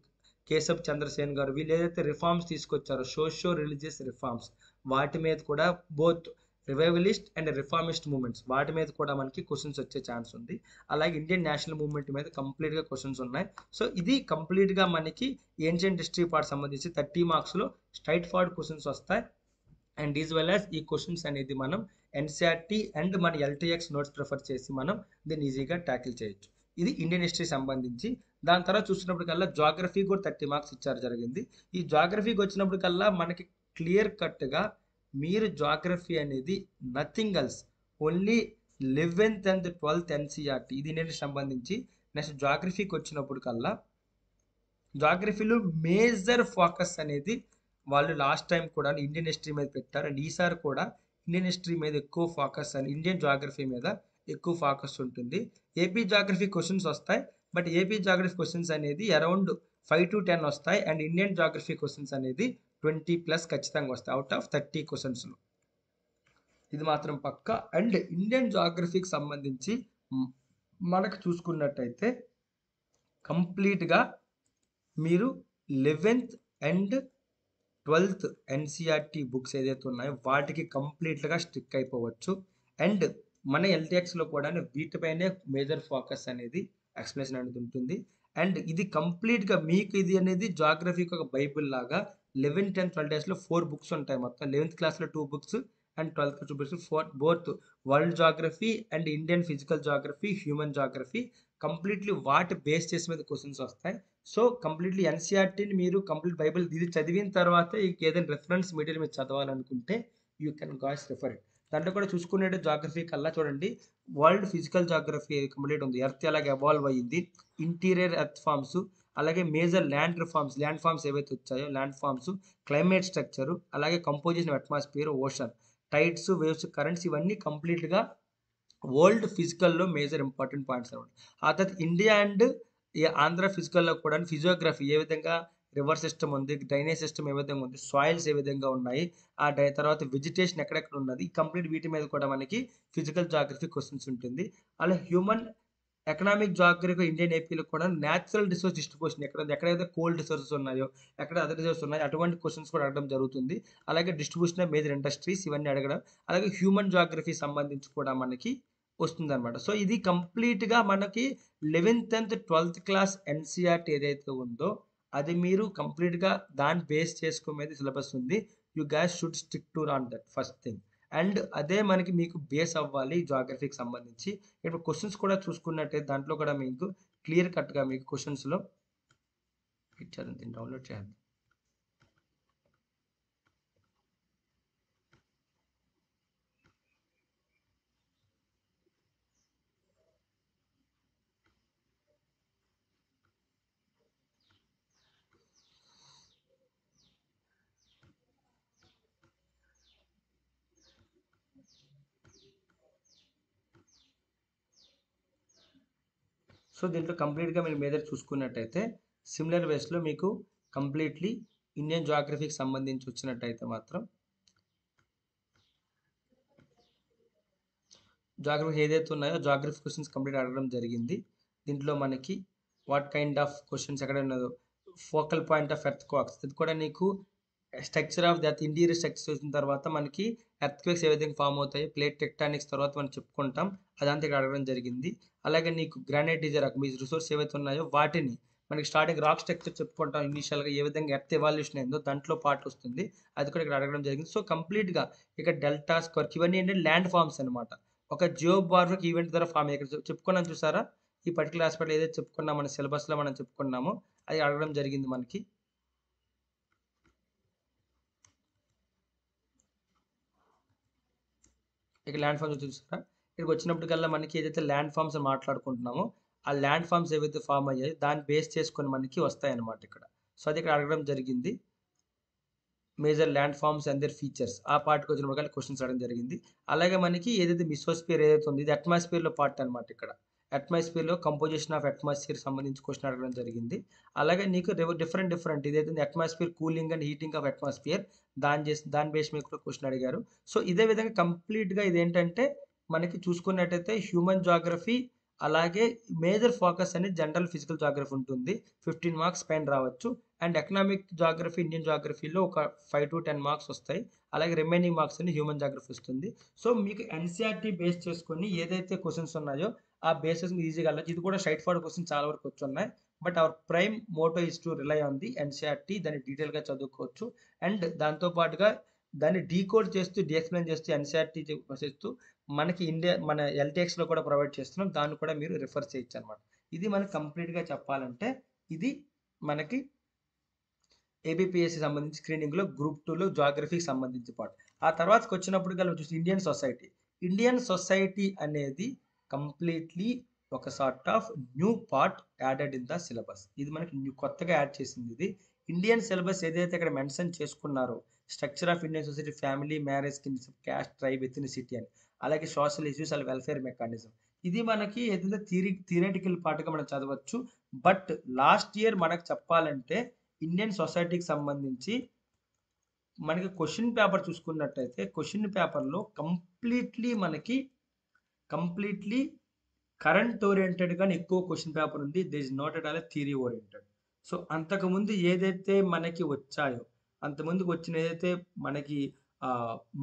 కేశవ్ చంద్రసేన్ గారు వీళ్ళు ఏదైతే రిఫార్మ్స్ తీసుకొచ్చారో సోషియో రిలీజియస్ రిఫార్మ్స్, వాటి మీద కూడా both revivalist and reformist movements వాటి మీద కూడా మనకి క్వశ్చన్స్ వచ్చే ఛాన్స్ ఉంది. అలాగే ఇండియన్ నేషనల్ మూవ్మెంట్ మీద కంప్లీట్గా క్వశ్చన్స్ ఉన్నాయి. సో ఇది కంప్లీట్గా మనకి ఏన్షియంట్ హిస్టరీ పార్ట్ సంబంధించి 30 మార్క్స్లో స్ట్రైట్ ఫార్వర్డ్ క్వశ్చన్స్ వస్తాయి. అండ్ ఈజ్ వెల్ యాజ్ ఈ క్వశ్చన్స్ అనేది మనం ఎన్సీఆర్టీ అండ్ మన ఎల్టీఎక్స్ నోట్స్ ప్రిఫర్ చేసి మనం దీన్ని ఈజీగా ట్యాకిల్ చేయొచ్చు. ఇది ఇండియన్ హిస్టరీ సంబంధించి. దాని తర్వాత చూసినప్పటికల్లా జాగ్రఫీ కూడా 30 మార్క్స్ ఇచ్చారు జరిగింది. ఈ జాగ్రఫీకి వచ్చినప్పటికల్లా మనకి క్లియర్ కట్గా మీరు జాగ్రఫీ అనేది nothing else, only 11th and 12th NCERT ఇది ఇండియన్ సంబంధించి. నెక్స్ట్ జాగ్రఫీకి వచ్చినప్పుడు కల్లా జాగ్రఫీలో మేజర్ ఫోకస్ అనేది వాళ్ళు లాస్ట్ టైం కూడా ఇండియన్ హిస్టరీ మీద పెట్టారు. అండ్ ఈసారి కూడా ఇండియన్ హిస్టరీ మీద ఎక్కువ ఫోకస్ అని ఇండియన్ జాగ్రఫీ మీద ఎక్కువ ఫోకస్ ఉంటుంది. ఏపీ జాగ్రఫీ క్వశ్చన్స్ వస్తాయి. బట్ ఏపీ జాగ్రఫీ క్వశ్చన్స్ అనేది అరౌండ్ 5 to 10 వస్తాయి. అండ్ ఇండియన్ జాగ్రఫీ క్వశ్చన్స్ అనేది 20+ ఖచ్చితంగా వస్తాయి అవుట్ ఆఫ్ 30 క్వశ్చన్స్లో. ఇది మాత్రం పక్క. అండ్ ఇండియన్ జాగ్రఫీకి సంబంధించి మనకు చూసుకున్నట్టయితే కంప్లీట్గా మీరు 11th and 12th NCERT books ఏదైతే ఉన్నాయో వాటికి కంప్లీట్గా స్టిక్ అయిపోవచ్చు. అండ్ మన ఎల్టీఎక్స్లో కూడా వీటిపైనే మేజర్ ఫోకస్ అనేది ఎక్స్ప్లెనేషన్ అనేది ఉంటుంది. అండ్ ఇది కంప్లీట్గా మీకు ఇది అనేది జాగ్రఫీకి ఒక బైబుల్ లాగా 11, 10, 12 డేస్లో 4 బుక్స్ ఉంటాయి మొత్తం. 11th క్లాస్లో 2 books and 12th 2 books, both world geography and Indian physical geography, human geography completely వాటి బేస్ చేసి మీద క్వశ్చన్స్ వస్తాయి. సో కంప్లీట్లీ ఎన్సీఆర్టీని మీరు కంప్లీట్ బైబిల్ ఇది చదివిన తర్వాత ఏదైనా రెఫరెన్స్ మెటీరియల్ మీరు చదవాలనుకుంటే you can guys refer it. దాంట్లో కూడా చూసుకునే జాగ్రఫీ కల్లా చూడండి, వరల్డ్ ఫిజికల్ జాగ్రఫీ కంప్లీట్ ఉంది. ఎర్త్ ఎలాగ ఎవాల్వ్ అయ్యింది, ఇంటీరియర్ ఎర్త్ ఫార్మ్స్, అలాగే మేజర్ ల్యాండ్ ఫార్మ్స్ ఏవైతే వచ్చాయో ల్యాండ్ ఫార్మ్స్, క్లైమేట్ స్ట్రక్చరు, అలాగే composition atmosphere, ocean, tides, waves, currents, ఇవన్నీ కంప్లీట్గా వరల్డ్ ఫిజికల్లో మేజర్ ఇంపార్టెంట్ పాయింట్స్ అనమాట. ఆ తర్వాత ఇండియా అండ్ ఆంధ్ర ఫిజికల్లో కూడా ఫిజియోగ్రఫీ ఏ విధంగా రివర్ సిస్టమ్ ఉంది, డ్రైనేజ్ సిస్టమ్ ఏ విధంగా ఉంది, సాయిల్స్ ఏ విధంగా ఉన్నాయి, ఆ తర్వాత వెజిటేషన్ ఎక్కడెక్కడ ఉన్నది, కంప్లీట్ వీటి మీద కూడా మనకి ఫిజికల్ జాగ్రఫీ క్వశ్చన్స్ ఉంటుంది. అలాగే హ్యూమన్ ఎకనామిక్ జాగ్రఫీ ఇండియన్ ఏపీలో కూడా న్యాచురల్ రిసోర్స్ డిస్ట్రిబ్యూషన్ ఎక్కడైతే కోల్డ్ రిసోర్సెస్ ఉన్నాయో, ఎక్కడ అదర్ రిసోర్స్ ఉన్నాయో అటువంటి క్వశ్చన్స్ కూడా అడగడం జరుగుతుంది. అలాగే డిస్ట్రిబ్యూషన్ ఆఫ్ మేజర్ ఇండస్ట్రీస్ ఇవన్నీ అడగడం. అలాగే హ్యూమన్ జాగ్రఫీ సంబంధించి కూడా మనకి వస్తుందన్నమాట. సో ఇది కంప్లీట్గా మనకి 11th and 12th class NCERT ఏదైతే ఉందో అది మీరు కంప్లీట్గా దాన్ని బేస్ చేసుకునేది సిలబస్ ఉంది. You guys should stick to on that first thing. And అదే మనకి మీకు బేస్ అవ్వాలి జాగ్రఫీకి సంబంధించి. ఇప్పుడు క్వశ్చన్స్ కూడా చూసుకున్నట్టయితే దాంట్లో కూడా మీకు క్లియర్ కట్గా మీకు క్వశ్చన్స్లో ఇచ్చారు. దీన్ని డౌన్లోడ్ చేయాలి. సో దీంట్లో కంప్లీట్గా మీరు మేజర్ చూసుకున్నట్టయితే సిమిలర్ వేస్లో మీకు కంప్లీట్లీ ఇండియన్ జాగ్రఫీకి సంబంధించి వచ్చినట్టయితే మాత్రం జాగ్రఫీ ఏదైతే ఉన్నాయో జాగ్రఫీ క్వశ్చన్స్ కంప్లీట్ అడగడం జరిగింది. దీంట్లో మనకి వాట్ కైండ్ ఆఫ్ క్వశ్చన్స్ ఎక్కడ ఉన్నదో, focal point of earth quacks ఇది కూడా నీకు structure of that interior structures వచ్చిన తర్వాత మనకి ఎర్త్క్వేక్స్ ఏ విధంగా ఫామ్ అవుతాయి, ప్లేట్ టెక్టానిక్స్ తర్వాత మనం చెప్పుకుంటాం, అదంతా ఇక్కడ అడగడం జరిగింది. అలాగే నీకు granite is rock me resource ఏవైతే ఉన్నాయో వాటిని మనకి స్టార్టింగ్ రాక్ స్ట్రక్చర్ చెప్పుకుంటాం, ఇనిషియల్గా ఏ విధంగా ఎర్త్ ఎవాల్యూషన్ అయిందో దాంట్లో పార్ట్ వస్తుంది, అది కూడా ఇక్కడ అడగడం జరిగింది. సో కంప్లీట్గా ఇక్కడ డెల్టా స్క్వర్క్ ఇవన్నీ ఏంటంటే ల్యాండ్ ఫార్మ్స్ అనమాట, ఒక జియోబార్విక్ ఈవెంట్ ద్వారా ఫామ్ అయ్యి ఇక్కడ చెప్పుకున్నాం చూసారా, ఈ పర్టికులర్ హాస్పిటల్ ఏదైతే చెప్పుకున్నాం మన సిలబస్లో మనం చెప్పుకున్నామో అది అడగడం జరిగింది మనకి. ఇక ల్యాండ్ ఫార్మ్స్ చూసారా, ఇక్కడికి వచ్చినప్పటికల్లా మనకి ఏదైతే ల్యాండ్ ఫార్మ్స్ మాట్లాడుకుంటున్నామో ఆ ల్యాండ్ ఫార్మ్స్ ఏవైతే ఫామ్ అయ్యాయి దాన్ని బేస్ చేసుకొని మనకి వస్తాయన్నమాట ఇక్కడ. సో అది ఇక్కడ అడగడం జరిగింది, major land farms and their features ఆ పార్ట్కి వచ్చినప్పుడు క్వశ్చన్స్ అడగడం జరిగింది. అలాగే మనకి ఏదైతే మిసోస్పియర్ ఏదైతే ఉంది ఇది అట్మాస్ఫియర్లో పార్ట్ అనమాట, ఇక్కడ అట్మాస్ఫియర్లో కంపోజిషన్ ఆఫ్ అట్మాస్ఫియర్ సంబంధించి క్వశ్చన్ అడగడం జరిగింది. అలాగే నీకు డిఫరెంట్ ఇదైతే atmosphere cooling and heating of atmosphere దాని బేస్ మీద కూడా క్వశ్చన్ అడిగారు. సో ఇదే విధంగా కంప్లీట్గా ఇదేంటంటే మనకి చూసుకున్నట్టయితే హ్యూమన్ జాగ్రఫీ అలాగే మేజర్ ఫోకస్ అనేది జనరల్ ఫిజికల్ జాగ్రఫీ ఉంటుంది, 15 మార్క్స్ పైన రావచ్చు. అండ్ ఎకనామిక్ జాగ్రఫీ ఇండియన్ జాగ్రఫీలో ఒక 5 to 10 మార్క్స్ వస్తాయి, అలాగే రిమైనింగ్ మార్క్స్ అని హ్యూమన్ జాగ్రఫీ వస్తుంది. సో మీకు ఎన్సీఆర్టీ బేస్ చేసుకొని ఏదైతే క్వశ్చన్స్ ఉన్నాయో ఆ బేసెస్ ఈజీగా వెళ్ళచ్చు. ఇది కూడా స్ట్రైట్ ఫార్వర్డ్ క్వశ్చన్ చాలా వరకు వచ్చున్నాయి, but our prime motto is to rely on the NCERT, దాన్ని డీటెయిల్గా చదువుకోవచ్చు. అండ్ దాంతోపాటుగా దాన్ని డీకోడ్ చేస్తూ ఎక్స్ప్లెయిన్ చేస్తూ ఎన్సీఆర్టీ చేస్తూ మనకి మన ఎల్టీఎక్స్లో కూడా ప్రొవైడ్ చేస్తున్నాం, దాన్ని కూడా మీరు రిఫర్ చేయొచ్చు అనమాట. ఇది మనకి కంప్లీట్గా చెప్పాలంటే ఇది మనకి ఏబిపిఎస్సి సంబంధించి స్క్రీనింగ్లో గ్రూప్ 2లో జాగ్రఫీకి సంబంధించి పార్ట్. ఆ తర్వాతకి వచ్చినప్పుడు కలిసి చూసి ఇండియన్ సొసైటీ అనేది కంప్లీట్లీ ఒక sort of new part added in the syllabus. ఇది మనకి కొత్తగా యాడ్ చేసింది. ఇది ఇండియన్ సిలబస్ ఏదైతే ఇక్కడ మెన్షన్ చేసుకున్నారో structure of Indian society, family, marriage, kinship, caste, tribe, ethnicity అని, అలాగే social issues and welfare mechanism, ఇది మనకి ఏదైతే థియరిటికల్ పార్ట్గా మనం చదవచ్చు. బట్ లాస్ట్ ఇయర్ మనకు చెప్పాలంటే ఇండియన్ సొసైటీకి సంబంధించి మనకి క్వశ్చన్ పేపర్ చూసుకున్నట్టయితే క్వశ్చన్ పేపర్లో కంప్లీట్లీ కరెంట్ ఓరియంటెడ్గా ఎక్కువ క్వశ్చన్ పేపర్ ఉంది, this is not at all theory oriented. So అంతకుముందు ఏదైతే మనకి వచ్చాయో అంతకుముందుకు వచ్చిన ఏదైతే మనకి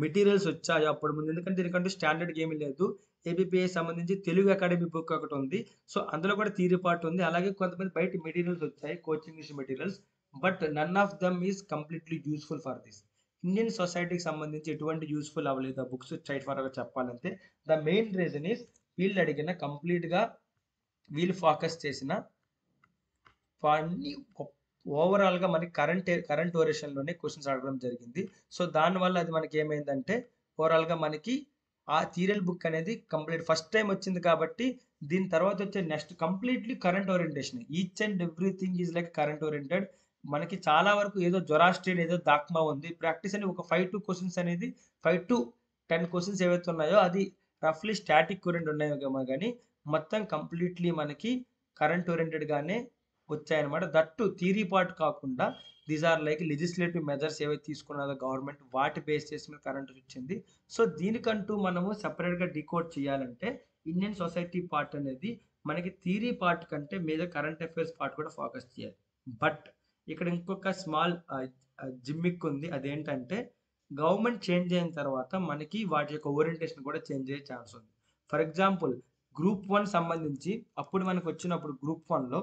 మెటీరియల్స్ వచ్చాయో అప్పుడు ముందు, ఎందుకంటే దీనికంటే స్టాండర్డ్ ఏమీ లేదు, ఏబిపిఐ సంబంధించి తెలుగు అకాడమీ బుక్ ఒకటి ఉంది, సో అందులో కూడా థియరీ పార్ట్ ఉంది, అలాగే కొంతమంది బయట మెటీరియల్స్ వచ్చాయి coaching materials, but none of them is completely useful for this. Indian సొసైటీకి సంబంధించి ఎటువంటి యూస్ఫుల్ అవ్వలేదు ఆ బుక్స్ స్ట్రైట్ ఫార్వర్డ్గా చెప్పాలంటే. ద మెయిన్ రీజన్ ఈస్ వీళ్ళు అడిగిన కంప్లీట్గా వీళ్ళు ఫోకస్ చేసిన ఓవరాల్గా మనకి కరెంట్ ఓరియేషన్లోనే క్వశ్చన్స్ అడగడం జరిగింది. సో దానివల్ల అది మనకి ఏమైందంటే ఓవరాల్గా మనకి ఆ థియరల్ బుక్ అనేది కంప్లీట్ ఫస్ట్ టైం వచ్చింది కాబట్టి దీని తర్వాత వచ్చే next completely current orientation, each and everything is like current oriented. మనకి చాలా వరకు ఏదో జొరాస్ట్రియన్ ఏదో దాక్మా ఉంది, ప్రాక్టీస్ అని ఒక 5 to 10 క్వశ్చన్స్ అనేది 5 to 10 క్వశ్చన్స్ ఏవైతే ఉన్నాయో అది రఫ్లీ స్టాటిక్ ఓరియంట్ ఉన్నాయో కానీ మొత్తం కంప్లీట్లీ మనకి కరెంట్ ఓరియంటెడ్గానే వచ్చాయన్నమాట. దట్టు థియరీ పార్ట్ కాకుండా these are like legislative measures ఏవైతే తీసుకున్నదో గవర్నమెంట్ వాటి బేస్ చేసి కరెంట్ వచ్చింది. సో దీనికంటూ మనము సెపరేట్గా డికోడ్ చేయాలంటే ఇండియన్ సొసైటీ పార్ట్ అనేది మనకి థియరీ పార్ట్ కంటే మీద కరెంట్ అఫైర్స్ పార్ట్ కూడా ఫోకస్ చేయాలి. బట్ ఇక్కడ ఇంకొక స్మాల్ జిమ్మిక్ ఉంది, అదేంటంటే గవర్నమెంట్ చేంజ్ అయిన తర్వాత మనకి వాటి యొక్క ఓరియంటేషన్ కూడా చేంజ్ అయ్యే ఛాన్స్ ఉంది. ఫర్ ఎగ్జాంపుల్ గ్రూప్ 1 సంబంధించి అప్పుడు మనకు వచ్చినప్పుడు గ్రూప్ 1లో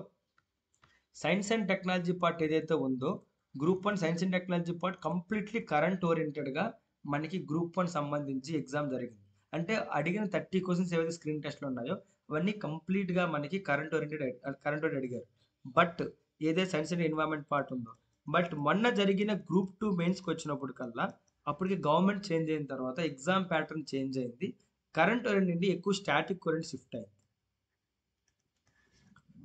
సైన్స్ అండ్ టెక్నాలజీ పార్ట్ ఏదైతే ఉందో group 1 science and technology part completely current ఓరియంటెడ్గా మనకి గ్రూప్ 1 సంబంధించి ఎగ్జామ్ జరిగింది. అంటే అడిగిన 30 క్వశ్చన్స్ ఏవైతే స్క్రీన్ టెస్ట్లో ఉన్నాయో అవన్నీ కంప్లీట్గా మనకి కరెంట్ ఓరియంటెడ్ అడిగారు. బట్ ఏదైతే సైన్స్ అండ్ ఎన్వైరన్మెంట్ పార్ట్ ఉందో, బట్ మొన్న జరిగిన గ్రూప్ 2 మెయిన్స్కి వచ్చినప్పుడు కల్లా అప్పటికి గవర్నమెంట్ చేంజ్ అయిన తర్వాత ఎగ్జామ్ ప్యాటర్న్ చేంజ్ అయింది, కరెంట్ ఓరియంట్ నుండి ఎక్కువ స్టాటిక్ ఓరియంట్ షిఫ్ట్ అయింది.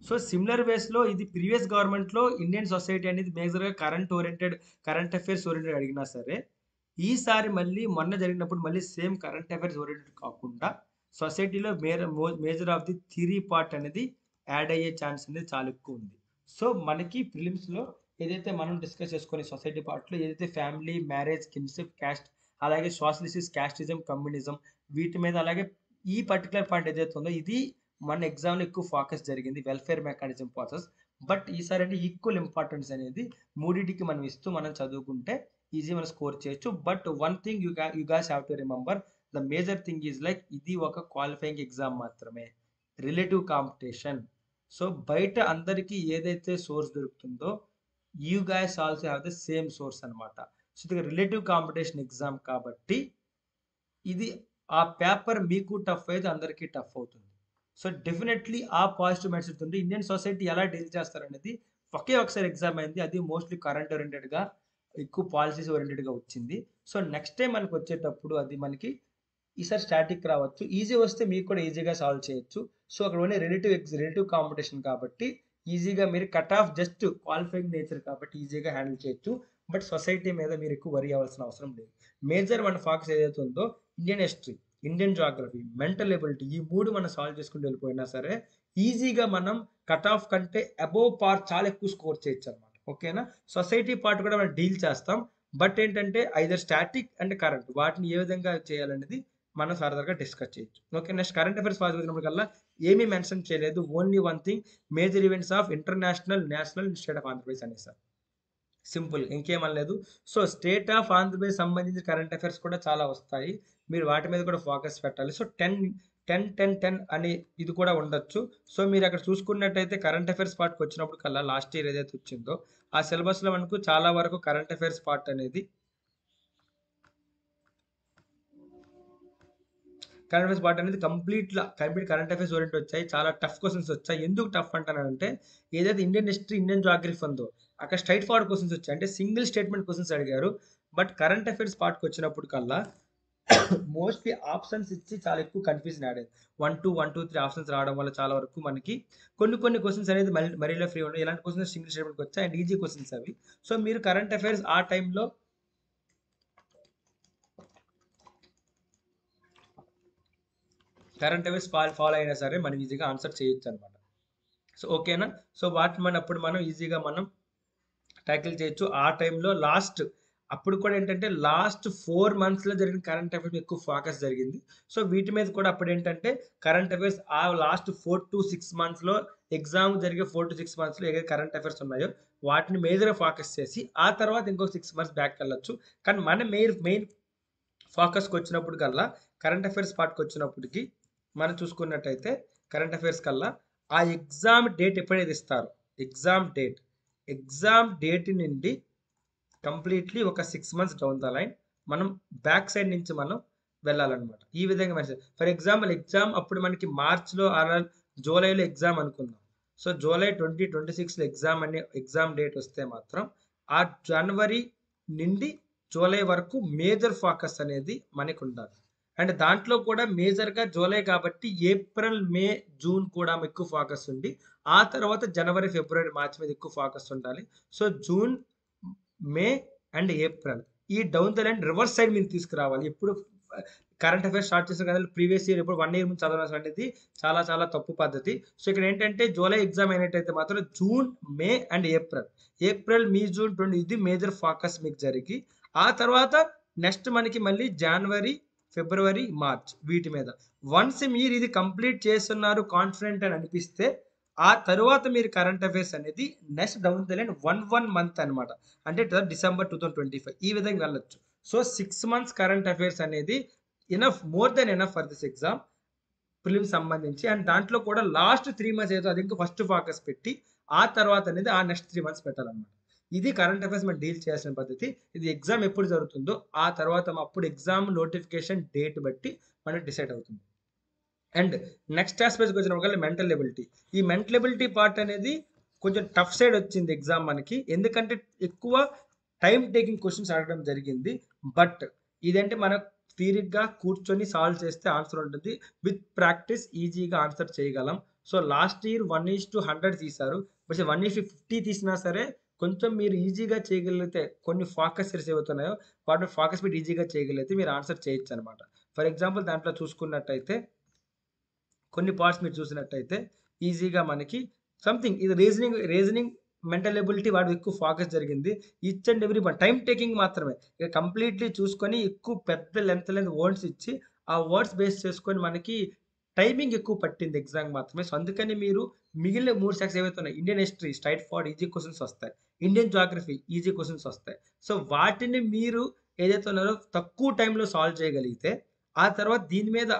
సో సిమిలర్ వేస్లో ఇది ప్రీవియస్ గవర్నమెంట్లో ఇండియన్ సొసైటీ అనేది మేజర్గా కరెంట్ అఫైర్స్ ఓరియంటెడ్ అడిగినా సరే ఈసారి మళ్ళీ మొన్న జరిగినప్పుడు మళ్ళీ సేమ్ కరెంట్ అఫైర్స్ ఓరియంటెడ్ కాకుండా సొసైటీలో major of the theory part అనేది యాడ్ అయ్యే ఛాన్స్ అనేది చాలా ఎక్కువ ఉంది. సో మనకి ప్రిలిమ్స్లో ఏదైతే మనం డిస్కస్ చేసుకునే సొసైటీ పార్ట్లో ఏదైతే ఫ్యామిలీ, మ్యారేజ్, కిన్షిప్, క్యాస్ట్, అలాగే సోషల్ ఇష్యూస్, క్యాస్టిజం, కమ్యూనిజం వీటి మీద, అలాగే ఈ పర్టికులర్ పాయింట్ ఏదైతే ఉందో ఇది మన ఎగ్జామ్లో ఎక్కువ ఫోకస్ జరిగింది, వెల్ఫేర్ మెకానిజం ప్రాసెస్. బట్ ఈసారి అంటే ఈక్వల్ ఇంపార్టెన్స్ అనేది మూడింటికి మనం ఇస్తూ మనం చదువుకుంటే ఈజీ మనం స్కోర్ చేయొచ్చు. But one thing you guys have to remember, the major thing is like ఇది ఒక క్వాలిఫైయింగ్ ఎగ్జామ్ మాత్రమే, రిలేటివ్ కాంపిటీషన్. సో బయట అందరికీ ఏదైతే సోర్స్ దొరుకుతుందో you guys also have the same source అనమాట. సో ఇది రిలేటివ్ కాంపిటీషన్ ఎగ్జామ్ కాబట్టి ఇది ఆ పేపర్ మీకు టఫ్ అయితే అందరికీ టఫ్ అవుతుంది. సో డెఫినెట్లీ ఆ పాజిటివ్ మైండ్ సెట్ ఉంది. ఇండియన్ సొసైటీ ఎలా డీల్ చేస్తారనేది ఒకే ఒకసారి ఎగ్జామ్ అయింది, అది మోస్ట్లీ కరెంట్ ఓరియంటెడ్గా, ఎక్కువ పాలసీస్ ఓరియంటెడ్గా వచ్చింది. సో నెక్స్ట్ టైం మనకు వచ్చేటప్పుడు అది మనకి ఈసారి స్టాటిక్ రావచ్చు, ఈజీ వస్తే మీకు కూడా ఈజీగా సాల్వ్ చేయొచ్చు. సో అక్కడ ఓన్లీ రిలేటివ్ కాంపిటీషన్ కాబట్టి ఈజీగా మీరు cut off just qualifying nature కాబట్టి ఈజీగా హ్యాండిల్ చేయొచ్చు. బట్ సొసైటీ మీద మీరు ఎక్కువ వరీ అవ్వాల్సిన అవసరం లేదు. మేజర్ మన ఫోకస్ ఏదైతే ఉందో Indian history, Indian geography, mental ability, ఈ మూడు మనం సాల్వ్ చేసుకుంటూ వెళ్ళిపోయినా సరే ఈజీగా మనం కట్ ఆఫ్ కంటే అబోవ్ పార్ చాలా ఎక్కువ స్కోర్ చేయొచ్చు అనమాట. ఓకేనా? సొసైటీ పార్ట్ కూడా మనం డీల్ చేస్తాం. బట్ ఏంటంటే ఐదర్ స్టాటిక్ అండ్ కరెంట్ వాటిని ఏ విధంగా చేయాలనేది మనం ఫర్దర్గా డిస్కస్ చేయొచ్చు. Okay, next current affairs fast వచ్చినప్పుడు కల్లా ఏమీ మెన్షన్ చేయలేదు, only one thing, major events of international, national, state of Andhra Pradesh అని sir, simple, ఇంకేమనలేదు. So state of Andhra Pradesh సంబంధించిన కరెంట్ అఫైర్స్ కూడా చాలా వస్తాయి, మీరు వాటి మీద కూడా ఫోకస్ పెట్టాలి. సో 10 అని ఇది కూడా ఉండొచ్చు. సో మీరు అక్కడ చూసుకున్నట్టయితే కరెంట్ అఫైర్స్ పార్ట్కి వచ్చినప్పుడు కల్లా లాస్ట్ ఇయర్ ఏదైతే వచ్చిందో ఆ సిలబస్లో మనకు చాలా వరకు కరెంట్ అఫైర్స్ పార్ట్ అనేది కంప్లీట్ కరెంట్ అఫైర్స్ ఓరియంట్ వచ్చాయి. చాలా టఫ్ క్వశ్చన్స్ వచ్చాయి. ఎందుకు టఫ్ అంటానంటే ఏదైతే ఇండియన్ హిస్టరీ, ఇండియన్ జాగ్రఫీ ఉందో అక్కడ స్ట్రైట్ ఫార్వర్డ్ క్వశ్చన్స్ వచ్చాయి, అంటే సింగిల్ స్టేట్మెంట్ క్వశ్చన్స్ అడిగారు. బట్ కరెంట్ అఫైర్స్ పార్ట్కి వచ్చినప్పుడు కల్లా మోస్ట్లీ ఆప్షన్స్ ఇచ్చి చాలా ఎక్కువ కన్ఫ్యూజన్ ఆడేది. 1 2 1 2 3 ఆప్షన్స్ రావడం వల్ల చాలా వరకు మనకి కొన్ని క్వశ్చన్స్ అనేది మరీలో ఫ్రీ ఉన్నాయి. ఇలాంటి క్వశ్చన్స్ సింగిల్ స్టేట్మెంట్కి వచ్చాయి అండ్ ఈజీ క్వశ్చన్స్ అవి. సో మీరు కరెంట్ అఫైర్స్ ఆ టైంలో కరెంట్ అఫైర్స్ ఫాలో అయినా సరే మనం ఈజీగా ఆన్సర్ చేయొచ్చు అనమాట. సో ఓకేనా? సో వాటిని అప్పుడు మనం ఈజీగా మనం ట్యాకిల్ చేయొచ్చు. ఆ టైంలో అప్పుడు కూడా ఏంటంటే లాస్ట్ 4 monthsలో జరిగిన కరెంట్ అఫైర్స్ ఎక్కువ ఫోకస్ జరిగింది. సో వీటి మీద కూడా అప్పుడు ఏంటంటే కరెంట్ అఫైర్స్ ఆ లాస్ట్ 4 to 6 monthsలో ఎగ్జామ్ జరిగే 4 to 6 monthsలో ఏదైతే కరెంట్ అఫైర్స్ ఉన్నాయో వాటిని మేజర్గా ఫోకస్ చేసి ఆ తర్వాత ఇంకో 6 months బ్యాక్ వెళ్ళొచ్చు. కానీ మన మెయిన్ ఫోకస్కి వచ్చినప్పుడు కల్లా కరెంట్ అఫైర్స్ పార్ట్కి వచ్చినప్పటికి మనం చూసుకున్నట్టయితే కరెంట్ అఫైర్స్ కల్లా ఆ ఎగ్జామ్ డేట్ ఎప్పుడైతే ఇస్తారో ఎగ్జామ్ డేట్ నుండి కంప్లీట్లీ ఒక 6 months డౌన్ ద లైన్ మనం బ్యాక్ సైడ్ నుంచి మనం వెళ్ళాలన్నమాట. ఈ విధంగా మెసేజ్, ఫర్ ఎగ్జాంపుల్ ఎగ్జామ్ అప్పుడు మనకి మార్చ్లో జూలైలో ఎగ్జామ్ అనుకుందాం. సో జూలై 2026లో ఎగ్జామ్ డేట్ వస్తే మాత్రం ఆ జనవరి నుండి జూలై వరకు మేజర్ ఫోకస్ అనేది మనకు ఉండాలి. అండ్ దాంట్లో కూడా మేజర్గా జూలై కాబట్టి ఏప్రిల్, మే, జూన్ కూడా ఎక్కువ ఫోకస్ ఉంది. ఆ తర్వాత జనవరి, ఫిబ్రవరి, మార్చ్ మీద ఎక్కువ ఫోకస్ ఉండాలి. So June, May and April ఈ down the line reverse side మీరు తీసుకురావాలి. ఎప్పుడు కరెంట్ అఫైర్స్ స్టార్ట్ చేసిన కదా ప్రీవియస్ ఇయర్ ఇప్పుడు 1 year ముందు చదవడం అనేది చాలా చాలా తప్పు పద్ధతి. సో ఇక్కడ ఏంటంటే జూలై ఎగ్జామ్ అయినట్టయితే మాత్రం June, May and April, me, June 20 ఇది మేజర్ ఫోకస్ మీకు జరిగి ఆ తర్వాత నెక్స్ట్ మనకి మళ్ళీ జనవరి, ఫిబ్రవరి, మార్చ్ వీటి మీద వన్స్ మీరు ఇది కంప్లీట్ చేస్తున్నారు కాన్ఫిడెంట్ అని అనిపిస్తే ఆ తరువాత మీరు కరెంట్ అఫైర్స్ అనేది next down the line 1 month అనమాట, అంటే December 2025 ఈ విధంగా వెళ్ళొచ్చు. సో 6 months కరెంట్ అఫైర్స్ అనేది more than enough for this exam prelims సంబంధించి. అండ్ దాంట్లో కూడా లాస్ట్ 3 months ఏదో అది ఇంకా ఫస్ట్ ఫోకస్ పెట్టి ఆ తర్వాత అనేది ఆ నెక్స్ట్ 3 months పెట్టాలన్నమాట. ఇది కరెంట్ అఫైర్స్ మనం డీల్ చేయాల్సిన పద్ధతి. ఇది ఎగ్జామ్ ఎప్పుడు జరుగుతుందో ఆ తర్వాత అప్పుడు ఎగ్జామ్ నోటిఫికేషన్ డేట్ బట్టి మనకి డిసైడ్ అవుతుంది. అండ్ నెక్స్ట్ ఆస్పెక్ట్కి వచ్చినప్పుడు మెంటల్ ఎబిలిటీ, ఈ మెంటల్ ఎబిలిటీ పార్ట్ అనేది కొంచెం టఫ్ సైడ్ వచ్చింది ఎగ్జామ్ మనకి, ఎందుకంటే ఎక్కువ టైం టేకింగ్ క్వశ్చన్స్ అడగడం జరిగింది. బట్ ఇదంటే మనం థియరిక్గా కూర్చొని సాల్వ్ చేస్తే ఆన్సర్ ఉంటుంది, విత్ ప్రాక్టీస్ ఈజీగా ఆన్సర్ చేయగలం. సో లాస్ట్ ఇయర్ 1:100 తీశారు, బట్ 1:50 తీసినా సరే కొంచెం మీరు ఈజీగా చేయగలిగితే కొన్ని ఫోకస్ సెల్స్ ఏవవుతున్నాయో వాటిని ఫోకస్ పెట్టి ఈజీగా చేయగలిగితే మీరు ఆన్సర్ చేయొచ్చు అనమాట. ఫర్ ఎగ్జాంపుల్ దాంట్లో చూసుకున్నట్టయితే కొన్ని పార్ట్స్ మీరు చూసినట్టయితే ఈజీగా మనకి సంథింగ్ ఇది రీజనింగ్ మెంటల్ ఎబిలిటీ వాడు ఎక్కువ ఫోకస్ జరిగింది. Each and every time taking మాత్రమే, ఇక కంప్లీట్లీ చూసుకొని ఎక్కువ పెద్ద లెంత్ వర్డ్స్ ఇచ్చి ఆ వర్డ్స్ బేస్ చేసుకొని మనకి టైమింగ్ ఎక్కువ పట్టింది ఎగ్జామ్ మాత్రమే. సో, అందుకని మీరు మిగిలిన 3 సెక్స్ ఏవైతే ఉన్నాయో Indian history straight forward easy questions వస్తాయి. ఇండియన్ జియోగ్రఫీ ఈజీ క్వెషన్స్ వస్తాయి. సో, వాటిని మీరు ఏదైతే ఉన్నారో తక్కువ టైంలో సాల్వ్ చేయగలిగితే, ఆ తర్వాత దీని మీద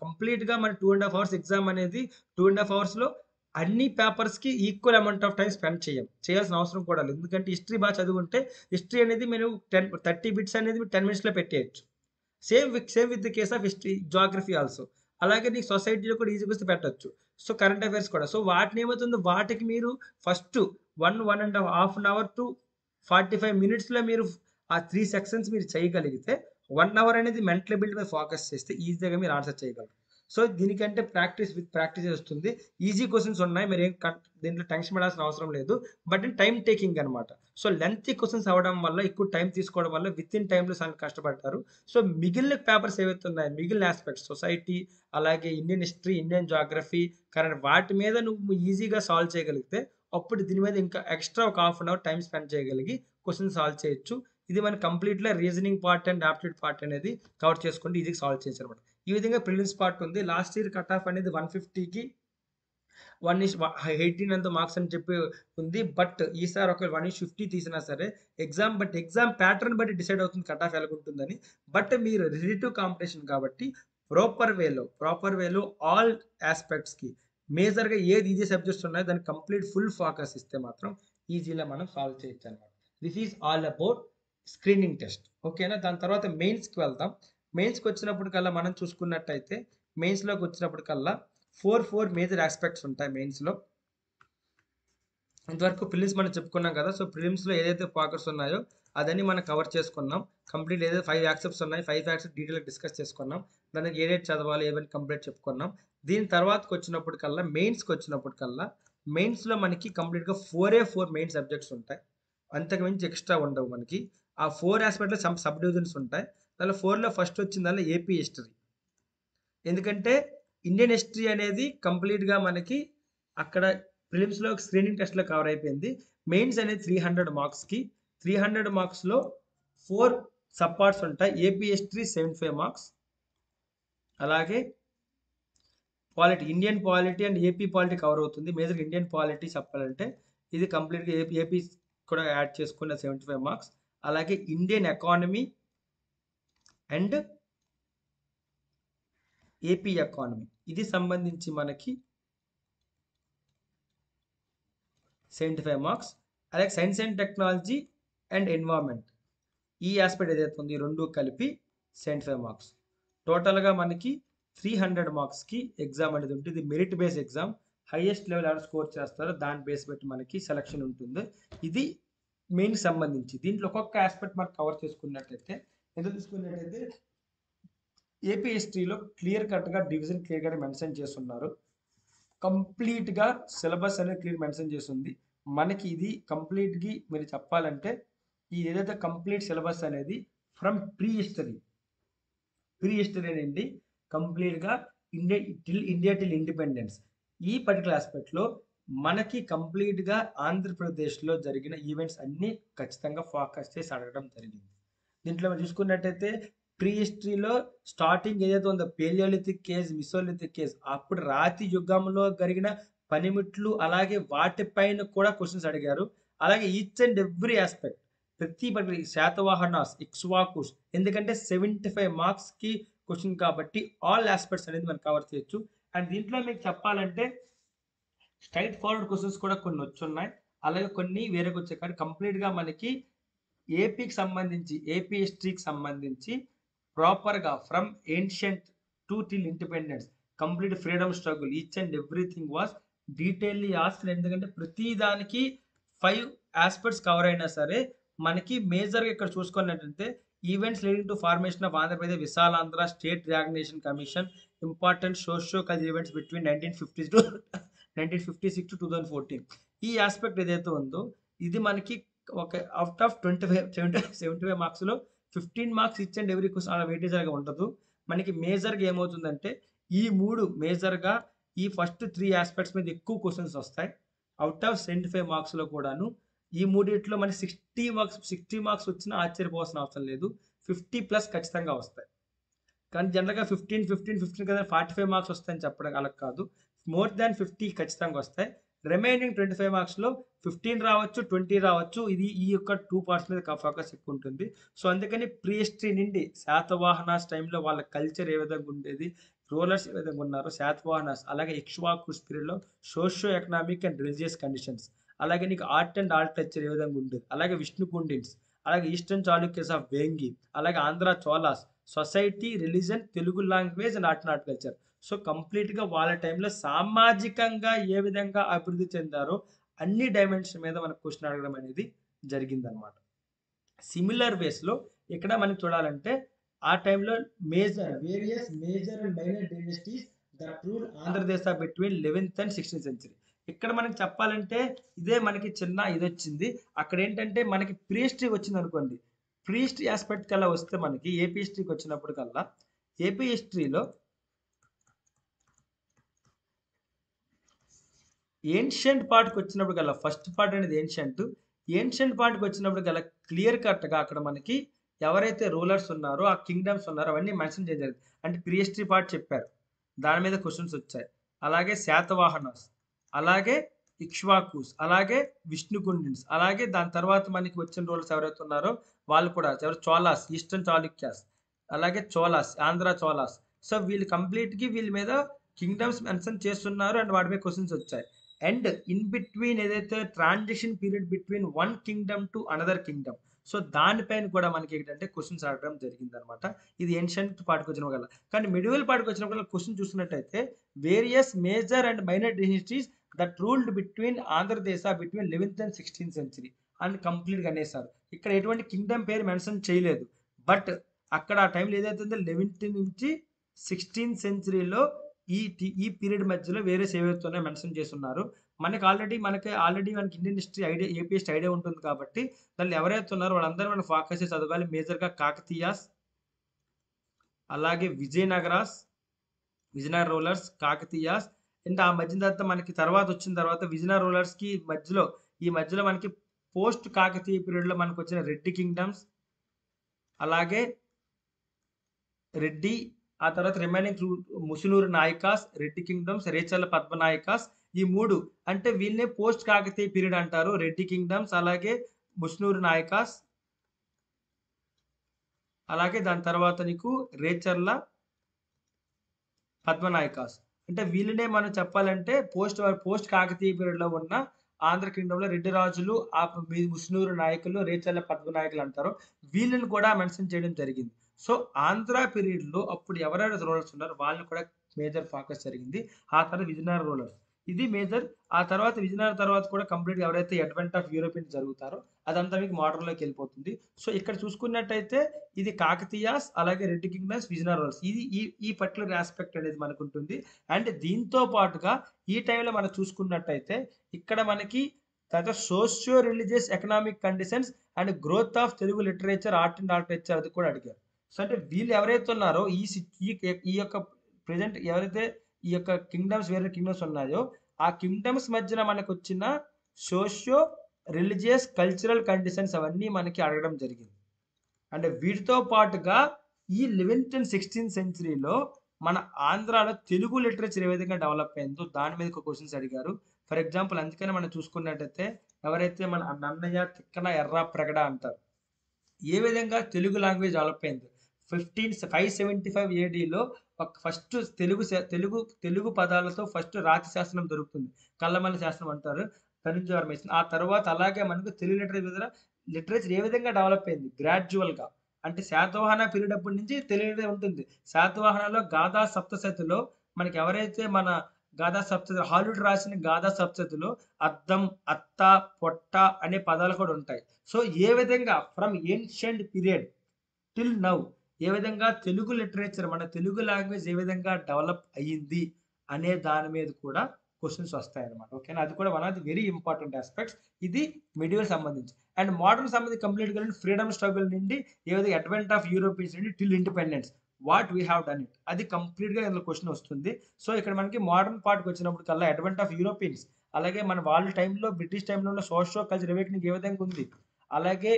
కంప్లీట్‌గా మన 2 ½ అవర్స్ ఎగ్జామ్ అనేది 2 ½ అవర్స్‌లో అన్ని పేపర్స్‌కి equal amount of time spend చేయాల్సిన అవసరం కూడా లేదు. ఎందుకంటే హిస్టరీ బాగా చదువుకుంటే హిస్టరీ అనేది మీరు 30 బిట్స్ అనేది మీరు 10 మినిట్స్‌లో పెట్టేయొచ్చు. Same with the case of history, geography also. అలాగే నీకు సొసైటీలో కూడా ఈజీ క్వెషన్ పెట్టొచ్చు. సో, కరెంట్ అఫైర్స్ కూడా. సో, వాటిని ఏమవుతుందో వాటికి మీరు first 1 and half an hour to 45 మినిట్స్‌లో మీరు ఆ 3 సెక్షన్స్ మీరు చేయగలిగితే 1 అవర్ అనేది మెంటల్ ఎబిలిటీ మీద ఫోకస్ చేస్తే ఈజీగా మీరు ఆన్సర్ చేయగలరు. సో, దీనికంటే ప్రాక్టీస్ విత్ ప్రాక్టీసే వస్తుంది. ఈజీ క్వెషన్స్ ఉన్నాయి. మీరేం దీంట్లో టెన్షన్ పడాల్సిన అవసరం లేదు. బట్ టైమ్ టేకింగ్ అనమాట. సో, లెంగ్తీ క్వెషన్స్ అవ్వడం వల్ల ఎక్కువ టైం తీసుకోవడం వల్ల వితిన్ టైమ్‌లో కష్టపడతారు. సో, మిగిలిన పేపర్స్ ఏవైతే ఉన్నాయో, మిగిలిన యాస్పెక్ట్స్ సొసైటీ, అలాగే Indian history, Indian Geography, current వాటి మీద నువ్వు ఈజీగా సాల్వ్ చేయగలిగితే, అప్పుడు దీని మీద ఇంకా ఎక్స్‌ట్రా ఒక half an hour time spend చేయగలిగి క్వెషన్ సాల్వ్ చేయొచ్చు. ఇది మన కంప్లీట్‌గా reasoning part and aptitude part అనేది కవర్ చేసుకుంటే ఈజీగా సాల్వ్ చేయొచ్చనమాట. ఈ విధంగా ప్రిలిమ్స్ పార్ట్ ఉంది. లాస్ట్ ఇయర్ కట్ ఆఫ్ అనేది 150కి 18 ఎంతో మార్క్స్ అని చెప్పి ఉంది. బట్ ఈసారి ఒకవేళ 150 తీసినా సరే ఎగ్జామ్ ప్యాటర్న్ బట్టి డిసైడ్ అవుతుంది కట్ ఆఫ్ ఎలాగుంటుందని. బట్ మీరు రిలేటివ్ కాంపిటీషన్ కాబట్టి ప్రాపర్ వేలో ఆల్ యాస్పెక్ట్స్‌కి మేజర్‌గా ఏది ఈజీ సబ్జెక్ట్స్ ఉన్నాయో దానికి కంప్లీట్ ఫుల్ ఫోకస్ ఇస్తే మాత్రం ఈజీగా మనం సాల్వ్ చేయొచ్చనమాట. This is all about screening test. ఓకేనా? దాని తర్వాత మెయిన్స్‌కి వెళ్దాం. మెయిన్స్‌కి వచ్చినప్పటికల్లా మనం చూసుకున్నట్టయితే మెయిన్స్‌లోకి వచ్చినప్పటికల్లా 4 మేజర్ యాస్పెక్ట్స్ ఉంటాయి మెయిన్స్‌లో. ఇంతవరకు ప్రిలిమ్స్ మనం చెప్పుకున్నాం కదా! సో, ప్రిలిమ్స్‌లో ఏదైతే ఫోకస్ ఉన్నాయో అదన్నీ మనం కవర్ చేసుకున్నాం. కంప్లీట్ ఏదైతే 5 యాక్సెప్ట్స్ ఉన్నాయి. 5 యాక్సెప్ట్స్ డీటెయిల్‌గా డిస్కస్ చేసుకున్నాం. దానికి ఏదైతే చదవాలి ఏవన్నీ కంప్లీట్ చెప్పుకున్నాం. దీని తర్వాతకొచ్చినప్పటికల్లా మెయిన్స్‌కొచ్చినప్పటికల్లా మెయిన్స్‌లో మనకి కంప్లీట్‌గా 4 మెయిన్ సబ్జెక్ట్స్ ఉంటాయి. అంతకు మించి ఎక్స్‌ట్రా ఉండవు మనకి. ఆ 4 యాస్పెక్ట్‌లో సబ్ డివిజన్స్ ఉంటాయి. దాంట్లో 4లో ఫస్ట్ వచ్చిందల్లా ఏపీ హిస్టరీ. ఎందుకంటే ఇండియన్ హిస్టరీ అనేది కంప్లీట్‌గా మనకి అక్కడ ప్రిలిమ్స్‌లో స్క్రీనింగ్ టెస్ట్‌లో కవర్ అయిపోయింది. మెయిన్స్ అనేది 300 మార్క్స్‌కి. 300 మార్క్స్‌లో 4 సబ్ పార్ట్స్ ఉంటాయి. AP history 75 marks. అలాగే Indian polity and AP polity cover అవుతుంది. మేజర్‌గా ఇండియన్ పాలిటీ చెప్పాలంటే ఇది కంప్లీట్‌గా ఏపీ కూడా యాడ్ చేసుకున్న 75 మార్క్స్. అలాగే Indian economy and AP economy ఇది సంబంధించి మనకి 75 మార్క్స్. అలాగే science and technology and environment ఈ ఆస్పెక్ట్ ఏదైతే ఉంది ఈ 2 కలిపి 75 మార్క్స్. టోటల్‌గా మనకి 300 మార్క్స్‌కి ఎగ్జామ్ అనేది ఉంటుంది. ఇది merit base exam. Highest level ఎవరు స్కోర్ చేస్తారో దాన్ని బేస్ పెట్టి మనకి సెలక్షన్ ఉంటుంది. ఇది మెయిన్‌కి సంబంధించి. దీంట్లో ఒక్కొక్క ఆస్పెక్ట్ మనం కవర్ చేసుకున్నట్లయితే ఎందులో తీసుకున్నట్టయితే ఏపీ హిస్టరీలో క్లియర్ కట్‌గా డివిజన్ క్లియర్ కట్‌గా మెన్షన్ చేసున్నారు. కంప్లీట్‌గా సిలబస్ అనేది క్లియర్ మెన్షన్ చేసుంది. మనకి ఇది కంప్లీట్‌గా మీరు చెప్పాలంటే ఈ ఏదైతే కంప్లీట్ సిలబస్ అనేది ఫ్రమ్ ప్రీ హిస్టరీ నుండి కంప్లీట్‌గా ఇండియా టిల్ ఇండిపెండెన్స్ ఈ పర్టిక్యులర్ ఆస్పెక్ట్‌లో మనకి కంప్లీట్‌గా ఆంధ్రప్రదేశ్‌లో జరిగిన ఈవెంట్స్ అన్నీ ఖచ్చితంగా ఫోకస్ చేసి అడగడం జరిగింది. దీంట్లో మనం చూసుకున్నట్టయితే ప్రీ హిస్టరీలో స్టార్టింగ్ ఏదైతే ఉందో పేలియోలిథిక్ ఏజ్, మిసోలిథిక్ ఏజ్ అప్పుడు రాతి యుగంలో జరిగిన పనిముట్లు అలాగే వాటిపైన కూడా క్వశ్చన్స్ అడిగారు. అలాగే ఈచ్ అండ్ ఎవ్రీ ఆస్పెక్ట్ ప్రతి శాతవాహనాస్, ఇక్ష్వాకుస్ ఎందుకంటే 75 మార్క్స్‌కి క్వశ్చన్ కాబట్టి ఆల్ ఆస్పెక్ట్స్ అనేది మనం కవర్ చేయొచ్చు. అండ్ దీంట్లో మీకు చెప్పాలంటే స్ట్రెయిట్ ఫార్వర్డ్ క్వశ్చన్స్ కూడా కొన్ని వచ్చున్నాయి. అలాగే కొన్ని వేరేగా వచ్చాయి. కానీ కంప్లీట్‌గా మనకి ఏపీ హిస్టరీకి సంబంధించి ప్రాపర్‌గా from ancient till independence complete freedom struggle each and everything was detailly asked. ఎందుకంటే ప్రతి దానికి 5 ఆస్పెక్ట్స్ కవర్ అయినా సరే మనకి మేజర్‌గా ఇక్కడ చూసుకున్నట్టయితే events leading to formation of Andhra Pradesh Vishalandhra state recognition commission important socio cultural events between 1956 to 2014 ఈ ఆస్పెక్ట్ ఏదైతే ఉందో ఇది మనకి ఒక అవుట్ ఆఫ్ 75 మార్క్స్‌లో 15 marks each and every question అలా వెయిటేజ్ లాగా ఉండదు. మనకి మేజర్‌గా ఏమవుతుందంటే ఈ 3 మేజర్‌గా ఈ ఫస్ట్ 3 ఆస్పెక్ట్స్ మీద ఎక్కువ క్వెషన్స్ వస్తాయి. అవుట్ ఆఫ్ 75 మార్క్స్‌లో కూడాను ఈ మూడిట్లో మనకి 60 మార్క్స్ వచ్చినా ఆశ్చర్యపోవాల్సిన అవసరం లేదు. 50 ప్లస్ ఖచ్చితంగా వస్తాయి. కానీ జనరల్గా 15 కదా 45 మార్క్స్ వస్తాయని చెప్పడం అలా కాదు. మోర్ దాన్ 50 ఖచ్చితంగా వస్తాయి. రిమైనింగ్ 25 మార్క్స్లో 15 రావచ్చు, 20 రావచ్చు. ఇది ఈ యొక్క 2 పార్ట్స్ మీద ఫోకస్ ఎక్కువ ఉంటుంది. సో అందుకని ప్రీ హిస్టరీ నుండి శాతవాహనాస్ టైంలో వాళ్ళ కల్చర్ ఏ విధంగా ఉండేది, రూలర్స్ ఏ విధంగా ఉన్నారు, శాతవాహనాస్ అలాగే ఇక్ష్వాకుస్ పీరియడ్లో socio economic and religious conditions, అలాగే నీకు ఆర్ట్ అండ్ ఆర్కిటెక్చర్ ఏ విధంగా ఉండేది, అలాగే విష్ణుకుండిన్స్, అలాగే ఈస్టర్న్ చాళుక్యస్ ఆఫ్ వేంగి, అలాగే Andhra Cholas, society, religion, Telugu language and art and art culture. So కంప్లీట్గా వాళ్ళ టైంలో సామాజికంగా ఏ విధంగా అభివృద్ధి చెందారో అన్ని డైమెన్షన్ మీద మనకు క్వశ్చన్ అడగడం అనేది జరిగిందనమాట. సిమిలర్ వేస్లో ఇక్కడ మనం చూడాలంటే ఆ టైంలో various major and minor dynasties that rule Andhradesa between 11th and 16th century. ఇక్కడ మనకి చెప్పాలంటే ఇదే మనకి చిన్న ఇది వచ్చింది. అక్కడ ఏంటంటే మనకి ప్రీస్ట్రీ వచ్చింది అనుకోండి. ప్రీస్ట్ ఆస్పెక్ట్ కల్లా వస్తే మనకి ఏపీ హిస్టరీకి వచ్చినప్పుడు కల్లా ఏపీ హిస్టరీలో ఏన్షియంట్ పార్ట్కి వచ్చినప్పుడు కల్లా ఫస్ట్ పార్ట్ అనేది ఏన్షియంట్ పార్ట్కి వచ్చినప్పుడు కల్లా క్లియర్ కట్గా అక్కడ మనకి ఎవరైతే రూలర్స్ ఉన్నారో ఆ కింగ్డమ్స్ ఉన్నారో అవన్నీ మెన్షన్ చేయలేదు. అంటే ప్రీ హిస్టరీ పార్ట్ చెప్పారు, దాని మీద క్వశ్చన్స్ వచ్చాయి. అలాగే శాతవాహనాస్, అలాగే ఇక్ష్వాకుస్, అలాగే విష్ణుకుండిన్స్, అలాగే దాని తర్వాత మనకి వచ్చిన రూలర్స్ ఎవరైతే ఉన్నారో వాళ్ళు కూడా ఎవరు చోలాస్, ఈస్టర్న్ చాళుక్యాస్, అలాగే చోలాస్, ఆంధ్ర చోలాస్. సో వీళ్ళు కంప్లీట్గా వీళ్ళ మీద కింగ్డమ్స్ మెన్షన్ చేస్తున్నారు అండ్ వాటి మీద క్వశ్చన్స్ వచ్చాయి. అండ్ ఇన్ బిట్వీన్ ఏదైతే transition period between one Kingdom to another Kingdom, so దానిపైన కూడా మనకి ఏంటంటే క్వశ్చన్స్ అడగడం జరిగింది అనమాట. ఇది ఏన్షియంట్ పార్ట్కి వచ్చిన వల్ల. కానీ మిడివల్ పార్ట్కి వచ్చినప్పుడు క్వశ్చన్ చూసుకున్నట్టయితే various major and minor dynasties that ruled between Andhradesa between 11th and 16th century అని కంప్లీట్గా అనేసారు. ఇక్కడ ఎటువంటి కింగ్డమ్ పేరు మెన్షన్ చేయలేదు. బట్ అక్కడ ఆ టైంలో ఏదైతే 11th నుంచి 16th centuryలో ఈ పీరియడ్ మధ్యలో వేరే ఏవైతే మెన్షన్ చేస్తున్నారు. మనకి ఆల్రెడీ మనకి Indian history idea, AP history idea ఉంటుంది కాబట్టి దాన్ని ఎవరైతే ఉన్నారో వాళ్ళందరూ మనం ఫోకస్ చేసి చదవాలి. మేజర్గా కాకతీయాస్, అలాగే విజయనగర రూలర్స్, కాకతీయాస్. అండ్ ఆ మధ్య తర్వాత మనకి తర్వాత వచ్చిన తర్వాత విజయనగర రూలర్స్కి ఈ మధ్యలో మనకి పోస్ట్ కాకతీయ పీరియడ్లో మనకు వచ్చిన రెడ్డి కింగ్డమ్స్, అలాగే రెడ్డి, ఆ తర్వాత రిమైనింగ్ ముసునూరు నాయకాస్, రెడ్డి కింగ్డమ్స్, రేచర్ల పద్మనాయకాస్, ఈ మూడు అంటే వీళ్ళనే పోస్ట్ కాకతీయ పీరియడ్ అంటారు. రెడ్డి కింగ్డమ్స్, అలాగే ముసునూరు నాయకాస్, అలాగే దాని తర్వాత నీకు రేచర్ల పద్మనాయకాస్. అంటే వీళ్ళనే మనం చెప్పాలంటే పోస్ట్ కాకతీయ పీరియడ్లో ఉన్న ఆంధ్ర కింగ్డమ్లో రెడ్డి రాజులు, ఆ ముసునూరు నాయకులు, రేచర్ల పద్మనాయకులు అంటారు. వీళ్ళని కూడా మెన్షన్ చేయడం జరిగింది. సో ఆంధ్ర పీరియడ్లో అప్పుడు ఎవరెవరు రూలర్స్ ఉన్నారో వాళ్ళని కూడా మేజర్ ఫోకస్ జరిగింది. ఆ తర్వాత విజయనగర రూలర్స్, ఇది మేజర్. ఆ తర్వాత విజయనగర తర్వాత కూడా కంప్లీట్గా ఎవరైతే అడ్వెంట్ ఆఫ్ యూరోపియన్స్ జరుగుతారో అదంతా మీకు మోడర్న్లోకి వెళ్ళిపోతుంది. సో ఇక్కడ చూసుకున్నట్టయితే ఇది కాకతీయాస్, అలాగే రెడ్డి కింగ్డమ్స్, విజయనగర రూలర్స్, ఇది ఈ పర్టికులర్ ఆస్పెక్ట్ అనేది మనకు ఉంటుంది. అండ్ దీంతో పాటుగా ఈ టైంలో మనం చూసుకున్నట్టయితే ఇక్కడ మనకి తర్వాత socio religious economic conditions and growth of Telugu literature, art and architecture అది కూడా అడిగారు. సో అంటే వీళ్ళు ఎవరైతే ఉన్నారో ఈ యొక్క ప్రెజెంట్ ఎవరైతే ఈ యొక్క కింగ్డమ్స్ వేరే కింగ్డమ్స్ ఉన్నాయో ఆ కింగ్డమ్స్ మధ్యన మనకు వచ్చిన సోషియో రిలీజియస్ కల్చరల్ కండిషన్స్ అవన్నీ మనకి అడగడం జరిగింది. అంటే వీటితో పాటుగా ఈ 11th and 16th centuryలో మన ఆంధ్రాలో తెలుగు లిటరేచర్ ఏ విధంగా డెవలప్ అయిందో దాని మీద క్వశ్చన్స్ అడిగారు. ఫర్ ఎగ్జాంపుల్ అందుకని మనం చూసుకున్నట్టయితే ఎవరైతే మన నన్నయ్య, తిక్కన, ఎర్ర ప్రగడ అంటారు, ఏ విధంగా తెలుగు లాంగ్వేజ్ డెవలప్ అయింది. 575 ADలో ఫస్ట్ తెలుగు పదాలతో ఫస్ట్ రాతి శాస్త్రం దొరుకుతుంది, కల్లమల్లి శాస్త్రం అంటారు, ధనుంజయవర్మ. ఆ తర్వాత అలాగే మనకు తెలుగు లిటరేచర్ ఏ విధంగా డెవలప్ అయింది గ్రాడ్యువల్గా. అంటే శాతవాహన పీరియడ్ అప్పటి నుంచి తెలుగు ఉంటుంది. శాతవాహనలో గాథా సప్తశతిలో మనకి ఎవరైతే మన గాథా సప్తశతి హాలివుడ్ రాసిన గాథా సప్తశతిలో అద్దం, అత్త, పొట్ట అనే పదాలు కూడా ఉంటాయి. సో ఏ విధంగా from ancient period till now ఏ విధంగా తెలుగు లిటరేచర్, మన తెలుగు లాంగ్వేజ్ ఏ విధంగా డెవలప్ అయ్యింది అనే దాని మీద కూడా క్వశ్చన్స్ వస్తాయన్నమాట. ఓకేనా, అది కూడా one of the very important aspects. ఇది మిడివల్ సంబంధించి. అండ్ మోడర్న్ సంబంధించి కంప్లీట్గా ఫ్రీడమ్ స్ట్రగుల్ నుండి ఏ విధంగా అడ్వెంట్ ఆఫ్ యూరోపియన్స్ నుండి till independence what we have done it, అది కంప్లీట్గా ఇందులో క్వశ్చన్ వస్తుంది. సో ఇక్కడ మనకి మోడర్న్ పార్ట్కి వచ్చినప్పుడు కల్లా అడ్వెంట్ ఆఫ్ యూరోపియన్స్, అలాగే మన వాళ్ళ టైంలో బ్రిటిష్ టైంలో ఉన్న సోషో కల్చర్ అవేకనింగ్ ఏ విధంగా ఉంది, అలాగే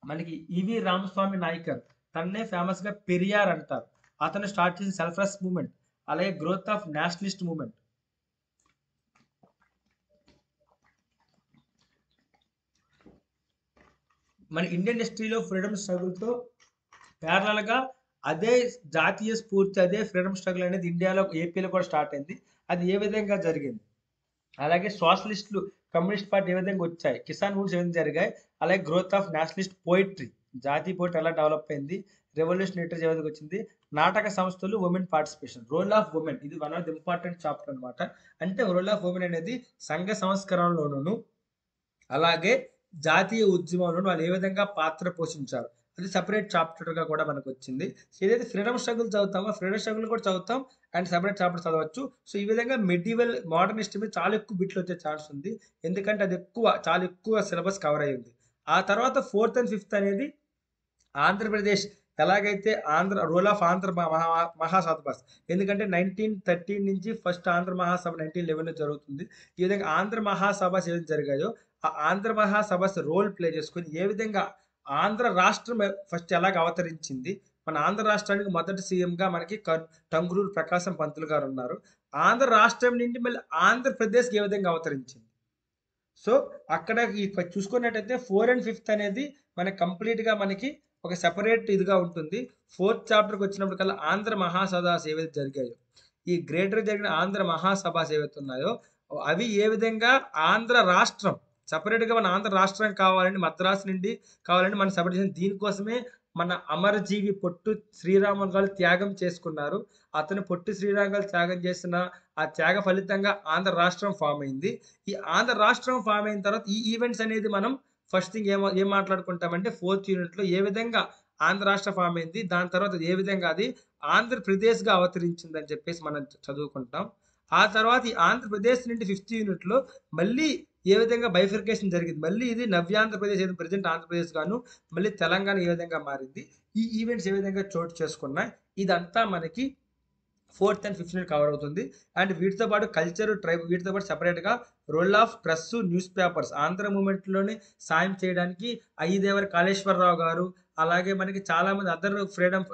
మనకి ఈవి రామస్వామి నాయకర్, తన్నే ఫేమస్గా పెరియార్ అంటారు. అతను స్టార్ట్ చేసిన సెల్ఫ్రెస్ మూవ్మెంట్, అలాగే గ్రోత్ ఆఫ్ నేషనలిస్ట్ మూవ్మెంట్. మన ఇండియన్ హిస్టరీలో ఫ్రీడమ్ స్ట్రగుల్తో ప్యారలల్గా అదే జాతీయ స్ఫూర్తి, అదే ఫ్రీడమ్ స్ట్రగుల్ అనేది ఇండియాలో ఏపీలో కూడా స్టార్ట్ అయింది. అది ఏ విధంగా జరిగింది, అలాగే సోషలిస్టులు కమ్యూనిస్ట్ పార్టీ ఏ విధంగా వచ్చాయి, కిసాన్ మూవ్స్ ఏ విధంగా జరిగాయి, అలాగే గ్రోత్ ఆఫ్ నేషనలిస్ట్ పోయిట్రీ, జాతీయ పోయిట్రీ ఎలా డెవలప్ అయింది, రెవల్యూషన్ లిటరేచర్ ఏ విధంగా వచ్చింది, నాటక సంస్థలు, women participation, role of women, ఇది one of the important chapter అనమాట. అంటే రోల్ ఆఫ్ ఉమెన్ అనేది సంఘ సంస్కరణలోనూ అలాగే జాతీయ ఉద్యమంలో వాళ్ళు ఏ విధంగా పాత్ర పోషించారు, అది సెపరేట్ చాప్టర్గా కూడా మనకు వచ్చింది. సో ఏదైతే ఫ్రీడమ్ స్ట్రగుల్ చదువుతామో ఫ్రీడమ్ స్ట్రగుల్ కూడా చదువుతాం అండ్ సెపరేట్ చాప్టర్ చదవచ్చు. సో ఈ విధంగా మెడివల్ మోడర్న్ హిస్టరీ మీద చాలా ఎక్కువ బిట్లు వచ్చే ఛాన్స్ ఉంది, ఎందుకంటే అది చాలా ఎక్కువ సిలబస్ కవర్ అయ్యింది. ఆ తర్వాత 4th and 5th అనేది ఆంధ్రప్రదేశ్, ఎలాగైతే రోల్ ఆఫ్ ఆంధ్ర మహాసభ, ఎందుకంటే 1913 నుంచి ఫస్ట్ ఆంధ్ర మహాసభ 1911 జరుగుతుంది. ఈ విధంగా ఆంధ్ర మహాసభ ఏదైతే జరిగాయో ఆ ఆంధ్ర మహాసభ రోల్ ప్లే చేసుకొని ఏ విధంగా ఆంధ్ర రాష్ట్రం ఫస్ట్ ఎలాగ అవతరించింది. మన ఆంధ్ర రాష్ట్రానికి మొదటి సీఎంగా మనకి టంగుటూరి ప్రకాశం పంతులు గారు ఉన్నారు. ఆంధ్ర రాష్ట్రం నుండి మళ్ళీ ఆంధ్రప్రదేశ్కి ఏ విధంగా అవతరించింది. సో అక్కడ చూసుకున్నట్టయితే 4 and 5th అనేది మనకి కంప్లీట్గా మనకి ఒక సెపరేట్ ఇదిగా ఉంటుంది. 4th చాప్టర్కి వచ్చినప్పుడు కల్లా ఆంధ్ర మహాసభాస్ ఏవైతే జరిగాయో, ఈ గ్రేటర్ జరిగిన ఆంధ్ర మహాసభాస్ ఏవైతే ఉన్నాయో అవి ఏ విధంగా ఆంధ్ర రాష్ట్రం సపరేట్గా మన ఆంధ్ర రాష్ట్రం కావాలని, మద్రాసు నుండి కావాలని మనం సపరేట్ చేసిన దీనికోసమే మన అమరజీవి పొట్టు శ్రీరాములు గారు త్యాగం చేసుకున్నారు. అతను పొట్టి శ్రీరామ్ గారు త్యాగం చేసిన ఆ త్యాగ ఫలితంగా ఆంధ్ర రాష్ట్రం ఫామ్ అయింది. ఈ ఆంధ్ర రాష్ట్రం ఫామ్ అయిన తర్వాత ఈ ఈవెంట్స్ అనేది మనం ఫస్ట్ థింగ్ ఏం మాట్లాడుకుంటామంటే 4th యూనిట్లో ఏ విధంగా ఆంధ్ర రాష్ట్ర ఫామ్ అయింది, దాని తర్వాత ఏ విధంగా అది ఆంధ్రప్రదేశ్గా అవతరించింది అని చెప్పేసి మనం చదువుకుంటాం. ఆ తర్వాత ఈ ఆంధ్రప్రదేశ్ నుండి 5th యూనిట్లో మళ్ళీ ఏ విధంగా బైఫర్కేషన్ జరిగింది, మళ్ళీ ఇది నవ్యాంధ్రప్రదేశ్ ఏదో ప్రజెంట్ ఆంధ్రప్రదేశ్ గాను మళ్ళీ తెలంగాణ ఏ విధంగా మారింది, ఈ ఈవెంట్స్ ఏ విధంగా చోటు చేసుకున్నాయి, ఇదంతా మనకి 4th and 5th కవర్ అవుతుంది. అండ్ వీటితో పాటు కల్చర్, ట్రైబ్, వీటితో పాటు సెపరేట్గా role of press, news papers, Andhra మూమెంట్లోనే సాయం చేయడానికి అయ్యదేవర కాళేశ్వరరావు గారు, అలాగే మనకి చాలామంది other freedom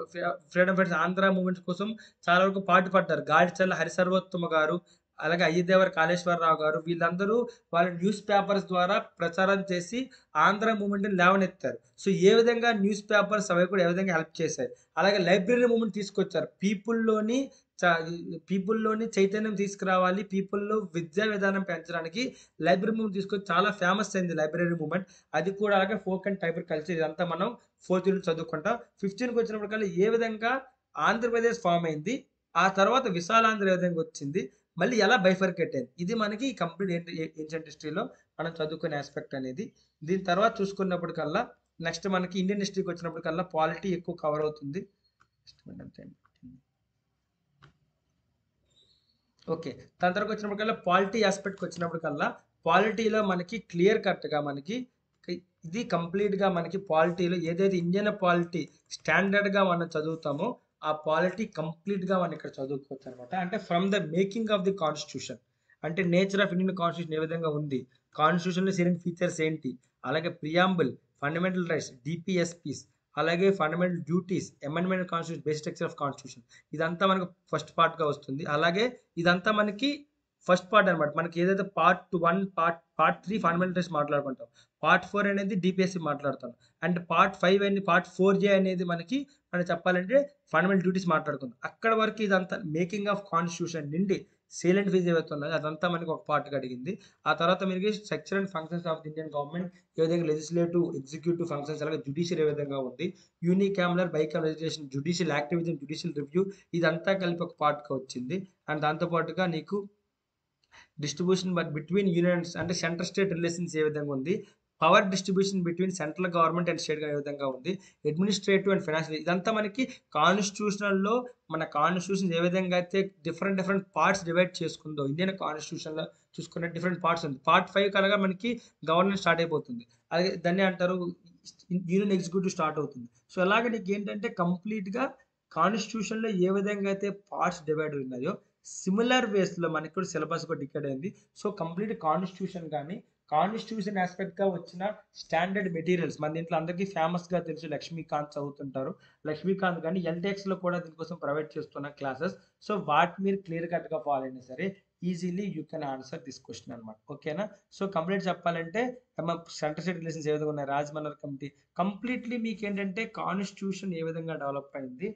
fighters Andhra moments కోసం చాలా వరకు పాటుపడ్డారు. గాడిచల్ల హరిసర్వోత్తమ గారు, అలాగే అయ్యదేవర కాళేశ్వరరావు గారు, వీళ్ళందరూ వాళ్ళ న్యూస్ పేపర్స్ ద్వారా ప్రచారం చేసి ఆంధ్ర మూమెంట్ని లేవనెత్తారు. సో ఏ విధంగా న్యూస్ పేపర్స్ అవి కూడా ఏ విధంగా హెల్ప్ చేశాయి. అలాగే లైబ్రరీ మూమెంట్ తీసుకొచ్చారు. పీపుల్లోని చైతన్యం తీసుకురావాలి, పీపుల్లో విద్యా విధానం పెంచడానికి లైబ్రరీ మూమెంట్ తీసుకొచ్చి చాలా ఫేమస్ అయింది లైబ్రరీ మూమెంట్. అది కూడా అలాగే ఫోక్ అండ్ టైబర్ కల్చర్, ఇదంతా మనం 4th యూనిట్ చదువుకుంటాం. 5th యూనిట్కి వచ్చినప్పటికల్లా ఏ విధంగా ఆంధ్రప్రదేశ్ ఫామ్ అయింది, ఆ తర్వాత విశాలాంధ్ర ఏ విధంగా వచ్చింది, మళ్ళీ ఎలా బైఫర్కేట్ అయింది, ఇది మనకి కంప్లీట్ ఏన్షియంట్ హిస్టరీలో మనం చదువుకునే ఆస్పెక్ట్ అనేది. దీని తర్వాత చూసుకున్నప్పటికల్లా నెక్స్ట్ మనకి ఇండియన్ హిస్టరీకి వచ్చినప్పటికల్లా పాలిటీ ఎక్కువ కవర్ అవుతుంది. ఓకే, దాని తర్వాత వచ్చినప్పటికల్లా పాలిటీ ఆస్పెక్ట్కి వచ్చినప్పటికల్లా పాలిటీలో మనకి క్లియర్ కట్గా మనకి ఇది కంప్లీట్గా మనకి పాలిటీలో ఏదైతే ఇండియన్ పాలిటీ స్టాండర్డ్గా మనం చదువుతామో ఆ పాలిటీ కంప్లీట్గా మనం ఇక్కడ చదువుకోవచ్చు అనమాట. అంటే from the making of the constitution, అంటే నేచర్ ఆఫ్ ఇండియన్ కాన్స్టిట్యూషన్ ఏ విధంగా ఉంది, కాన్స్టిట్యూషన్లో సీరియన్ ఫీచర్స్ ఏంటి, అలాగే ప్రియాంబుల్, ఫండమెంటల్ రైట్స్, డిపిఎస్పీస్, అలాగే fundamental duties, amendment constitution, basic structure of constitution, ఇదంతా మనకు ఫస్ట్ పార్ట్గా వస్తుంది. అలాగే ఇదంతా మనకి ఫస్ట్ పార్ట్ అనమాట. మనకి ఏదైతే పార్ట్ 1, పార్ట్ 3 ఫండమెంటల్ రైట్స్ మాట్లాడుకుంటాం, పార్ట్ 4 అనేది డిపిఎస్సి మాట్లాడతాం, అండ్ పార్ట్ 5 అని పార్ట్ 4J అనేది మనకి మనం చెప్పాలంటే ఫండమెంటల్ డ్యూటీస్ మాట్లాడుకుందాం. అక్కడ వరకు ఇదంతా మేకింగ్ ఆఫ్ కాన్స్టిట్యూషన్ నుండి సీలెంట్ ఫీజ్ ఏవైతే ఉన్నాయో అదంతా మనకి ఒక పార్ట్గా అడిగింది. ఆ తర్వాత మనకి structure and functions of the Indian government, ఏ విధంగా లెజిస్లేటివ్, ఎగ్జిక్యూటివ్ ఫంక్షన్స్, అలాగే జ్యుడిషియల్ ఏ విధంగా ఉంది, unicameral, bicameral legislation, judicial activism, judicial review, ఇదంతా కలిపి ఒక పార్ట్గా వచ్చింది. అండ్ దాంతోపాటుగా నీకు డిస్ట్రిబ్యూషన్ బిట్వీన్ యూనియన్స్, అంటే సెంటర్ స్టేట్ రిలేషన్స్ ఏ విధంగా ఉంది, power distribution between central government and state ఏ విధంగా ఉంది, అడ్మినిస్ట్రేటివ్ అండ్ ఫైనాన్షియల్, ఇదంతా మనకి కాన్స్టిట్యూషనల్లో మన కాన్స్టిట్యూషన్ ఏ విధంగా అయితే డిఫరెంట్ పార్ట్స్ డివైడ్ చేసుకుందో ఇండియన్ కాన్స్టిట్యూషన్లో చూసుకునే డిఫరెంట్ పార్ట్స్ ఉంది. పార్ట్ 5 కలగా మనకి గవర్నెన్స్ స్టార్ట్ అయిపోతుంది, అలాగే దాన్ని అంటారు యూనియన్ ఎగ్జిక్యూటివ్ స్టార్ట్ అవుతుంది. సో అలాగే నీకు ఏంటంటే కంప్లీట్గా కాన్స్టిట్యూషన్లో ఏ విధంగా అయితే పార్ట్స్ డివైడ్ ఉన్నాయో సిమిలర్ వేస్లో మనకి కూడా సిలబస్ కూడా డివైడ్ అయింది. సో కంప్లీట్ కాన్స్టిట్యూషన్ కానీ కాన్స్టిట్యూషన్ ఆస్పెక్ట్గా వచ్చిన స్టాండర్డ్ మెటీరియల్స్ మన దీంట్లో అందరికీ ఫేమస్గా తెలుసు లక్ష్మీకాంత్ చదువుతుంటారు. లక్ష్మీకాంత్ కానీ ఎల్టెక్స్లో కూడా దీనికోసం ప్రొవైడ్ చేస్తున్న క్లాసెస్. సో వాటి మీరు క్లియర్ కట్గా ఫాలో అయినా సరే easily you can answer this question అనమాట. ఓకేనా? సో కంప్లీట్ చెప్పాలంటే సెంటర్ స్టేట్ రిలేషన్స్ ఏ విధంగా ఉన్నాయి, రాజమన్నర్ కమిటీ కంప్లీట్లీ మీకు ఏంటంటే కాన్స్టిట్యూషన్ ఏ విధంగా డెవలప్ అయింది,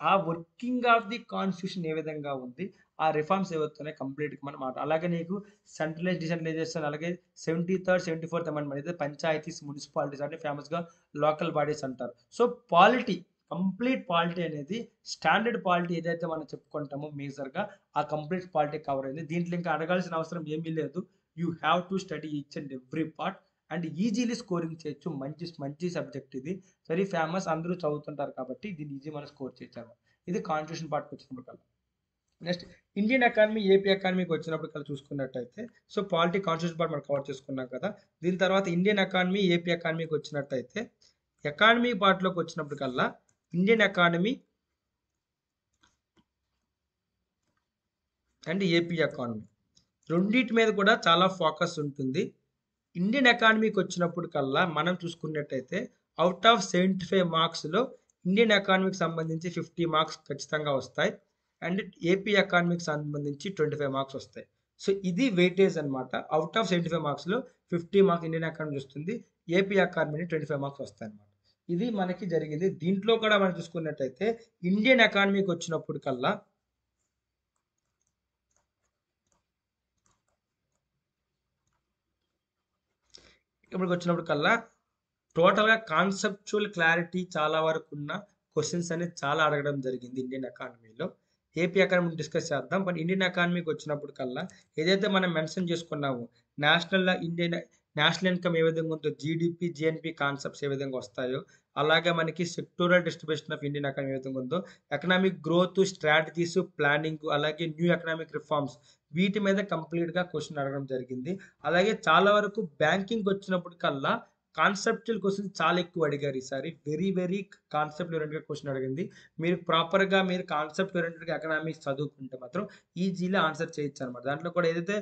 ఆ వర్కింగ్ ఆఫ్ ది కాన్స్టిట్యూషన్ ఏ విధంగా ఉంది, ఆ రిఫార్మ్స్ ఏవైతున్నాయి కంప్లీట్గా మనం మాట. అలాగే నీకు సెంట్రలైజ్ డిసెంట్రలైజేషన్, అలాగే 73rd 74th అమెండ్మెంట్ అయితే పంచాయతీస్ మున్సిపాలిటీస్ అంటే ఫేమస్గా లోకల్ బాడీస్ అంటారు. సో పాలిటీ కంప్లీట్ పాలిటీ అనేది స్టాండర్డ్ పాలిటీ ఏదైతే మనం చెప్పుకుంటామో మేజర్గా ఆ కంప్లీట్ పాలిటీ కవర్ అయింది. దీంట్లో ఇంకా అడగాల్సిన అవసరం ఏమీ లేదు. You have to study each and every part and easily scoring చేయొచ్చు. మంచి మంచి సబ్జెక్ట్ ఇది, వెరీ ఫేమస్, అందరూ చదువుతుంటారు కాబట్టి దీన్ని ఈజీ మనం స్కోర్ చేయొచ్చు అనమాట. ఇది కాన్స్టిట్యూషన్ పార్ట్కి వచ్చినప్పుడు కల్లా. నెక్స్ట్ ఇండియన్ ఎకానమీ ఏపీ ఎకానమీకి వచ్చినప్పుడు కల్లా చూసుకున్నట్టయితే సో పాలిటీ కాన్స్టిట్యూషన్ పార్ట్ మనం కవర్ చేసుకున్నాం కదా. దీని తర్వాత ఇండియన్ ఎకానమీ ఏపీ ఎకానమీకి వచ్చినట్టయితే ఎకానమీ పార్ట్లోకి వచ్చినప్పుడు కల్లా Indian economy and AP economy రెండింటి మీద కూడా చాలా ఫోకస్ ఉంటుంది. ఇండియన్ ఎకానమీకి వచ్చినప్పుడు కల్లా మనం చూసుకున్నట్టయితే అవుట్ ఆఫ్ 75 మార్క్స్లో ఇండియన్ ఎకానమీకి సంబంధించి 50 మార్క్స్ ఖచ్చితంగా వస్తాయి అండ్ ఏపీ ఎకానమీకి సంబంధించి 25 మార్క్స్ వస్తాయి. సో ఇది వెయిటేజ్ అనమాట. Out of 75 మార్క్స్లో 50 marks Indian economy వస్తుంది, ఏపీ ఎకానమీ 25 మార్క్స్ వస్తాయి అనమాట. ఇది మనకి జరిగింది. దీంట్లో కూడా మనం చూసుకున్నట్టయితే ఇండియన్ ఎకానమీకి వచ్చినప్పుడు కల్లా ఇక్కడికి వచ్చినప్పుడు కల్లా టోటల్గా కాన్సెప్చువల్ క్లారిటీ చాలా వరకు ఉన్న క్వశ్చన్స్ అనేది చాలా అడగడం జరిగింది ఇండియన్ ఎకానమీలో. ఏపీ ఎకానమీ డిస్కస్ చేద్దాం, బట్ ఇండియన్ ఎకానమీకి వచ్చినప్పుడు కల్లా ఏదైతే మనం మెన్షన్ చేసుకున్నామో నేషనల్ ఇన్కమ్ ఏ విధంగా ఉందో, జీడిపి జిఎన్పి కాన్సెప్ట్స్ ఏ విధంగా వస్తాయో, అలాగే మనకి sectoral distribution of Indian economy ఏ విధంగా ఉందో, ఎకనామిక్ గ్రోత్ స్ట్రాటజీస్ ప్లానింగ్, అలాగే న్యూ ఎకనామిక్ రిఫార్మ్స్, వీటి మీద కంప్లీట్గా క్వశ్చన్ అడగడం జరిగింది. అలాగే చాలా వరకు బ్యాంకింగ్ వచ్చినప్పుడు కల్లా కాన్సెప్చువల్ క్వశ్చన్స్ చాలా ఎక్కువ అడిగారు ఈసారి. వెరీ కాన్సెప్ట్ ఓరియంటెడ్ క్వశ్చన్ అడిగింది. మీరు ప్రాపర్గా మీరు కాన్సెప్ట్ ఓరియంటెడ్గా ఎకనామిక్స్ చదువుకుంటే మాత్రం ఈజీగా ఆన్సర్ చేయొచ్చు అనమాట. దాంట్లో కూడా ఏదైతే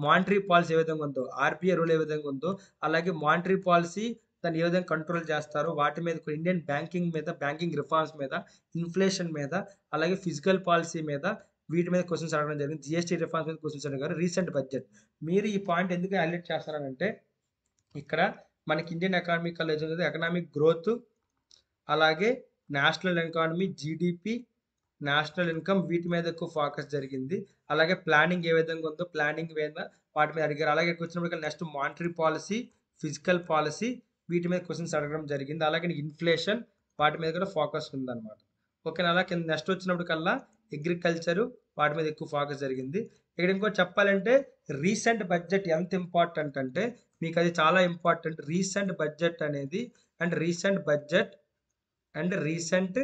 మానిటరీ పాలసీ ఏ విధంగా ఉందో, ఆర్బీఐ రూల్ ఏ విధంగా ఉందో, అలాగే మానిటరీ పాలసీ దాన్ని ఏ విధంగా కంట్రోల్ చేస్తారో వాటి మీద, ఇండియన్ బ్యాంకింగ్ మీద, బ్యాంకింగ్ రిఫార్మ్స్ మీద, ఇన్ఫ్లేషన్ మీద, అలాగే ఫిజికల్ పాలసీ మీద, వీటి మీద క్వశ్చన్స్ అడగడం జరిగింది. జిఎస్టీ రిఫార్మ్స్ మీద క్వశ్చన్స్ అడిగారు. రీసెంట్ బడ్జెట్ మీరు ఈ పాయింట్ ఎందుకు హైలైట్ చేస్తారంటే ఇక్కడ మనకి ఇండియన్ ఎకానమీ కల్లా ఏదైతే ఎకనామిక్ గ్రోత్, అలాగే national economy, GDP, national income, వీటి మీద ఎక్కువ ఫోకస్ జరిగింది. అలాగే ప్లానింగ్ ఏ విధంగా ఉందో ప్లానింగ్ మీద వాటి మీద అడిగారు. అలాగే వచ్చినప్పుడు next monetary policy, physical policy, వీటి మీద క్వశ్చన్స్ అడగడం జరిగింది. అలాగే ఇన్ఫ్లేషన్, వాటి మీద కూడా ఫోకస్ ఉందన్నమాట. ఓకే, అలాగే నెక్స్ట్ వచ్చినప్పుడు కల్లా అగ్రికల్చరు, వాటి మీద ఎక్కువ ఫోకస్ జరిగింది. ఇక్కడ ఇంకో చెప్పాలంటే రీసెంట్ బడ్జెట్ ఎంత ఇంపార్టెంట్ అంటే మీకు అది చాలా ఇంపార్టెంట్. రీసెంట్ బడ్జెట్ అనేది and recent budget and recent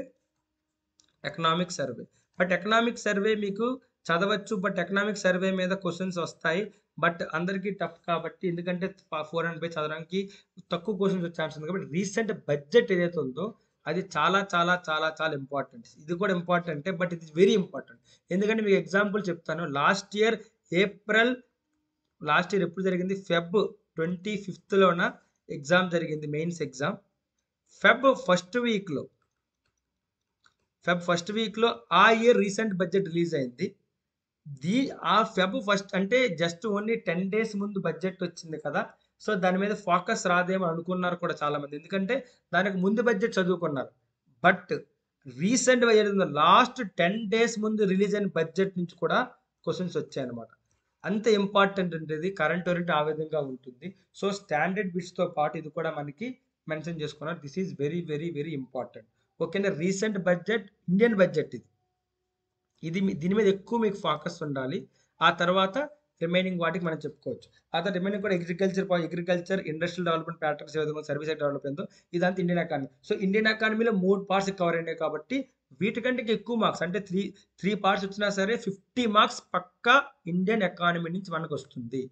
economic survey. But economic survey మీకు చదవచ్చు, బట్ ఎకనామిక్ సర్వే మీద క్వశ్చన్స్ వస్తాయి, బట్ అందరికీ టఫ్ కాబట్టి, ఎందుకంటే 400 పేజ్ చదవడానికి తక్కువ క్వశ్చన్స్ వచ్చే ఛాన్స్ ఉంది. కాబట్టి రీసెంట్ బడ్జెట్ ఏదైతే ఉందో అది చాలా చాలా చాలా చాలా ఇంపార్టెంట్. ఇది కూడా ఇంపార్టెంటే, బట్ ఇది వెరీ ఇంపార్టెంట్. ఎందుకంటే మీకు ఎగ్జాంపుల్ చెప్తాను. లాస్ట్ ఇయర్ ఎప్పుడు జరిగింది? ఫెబ్ 25th ఎగ్జామ్ జరిగింది, మెయిన్స్ ఎగ్జామ్. ఫెబ్ ఫస్ట్ వీక్లో ఆ ఇయర్ రీసెంట్ బడ్జెట్ రిలీజ్ అయింది. ఆ ఫెబ్ ఫస్ట్ అంటే జస్ట్ ఓన్లీ 10 days ముందు బడ్జెట్ వచ్చింది కదా. సో దాని మీద ఫోకస్ రాదేమో అనుకున్నారు కూడా చాలా మంది, ఎందుకంటే దానికి ముందు బడ్జెట్ చదువుకున్నారు. బట్ రీసెంట్ లాస్ట్ 10 days ముందు రిలీజ్ అయిన బడ్జెట్ నుంచి కూడా క్వశ్చన్స్ వచ్చాయన్నమాట. అంత ఇంపార్టెంట్ ఉంటుంది. కరెంట్ ఓరియంట్ ఆ విధంగా ఉంటుంది. సో స్టాండర్డ్ బిట్స్తో పాటు ఇది కూడా మనకి మెన్షన్ చేసుకున్నారు. This is very important. ఓకేనా? రీసెంట్ బడ్జెట్, ఇండియన్ బడ్జెట్ దీని మీద ఎక్కువ మీకు ఫోకస్ ఉండాలి. ఆ తర్వాత రిమైనింగ్ వాటికి మనం చెప్పుకోవచ్చు. ఆ తర్వాత రిమైనింగ్ కూడా అగ్రికల్చర్, ఇండస్ట్రియల్ డెవలప్మెంట్ ప్యాటర్న్స్ ఏ విధంగా, సర్వీస్ సెక్టర్ డెవలప్మెంట్, ఇదంతా ఇండియన్ ఎకానమీ. సో ఇండియన్ ఎకానమీలో 3 parts కవర్ అయినాయి కాబట్టి వీటికంటే ఎక్కువ మార్క్స్ అంటే 3 parts వచ్చినా సరే 50 మార్క్స్ పక్కా ఇండియన్ ఎకానమీ నుంచి మనకు వస్తుంది.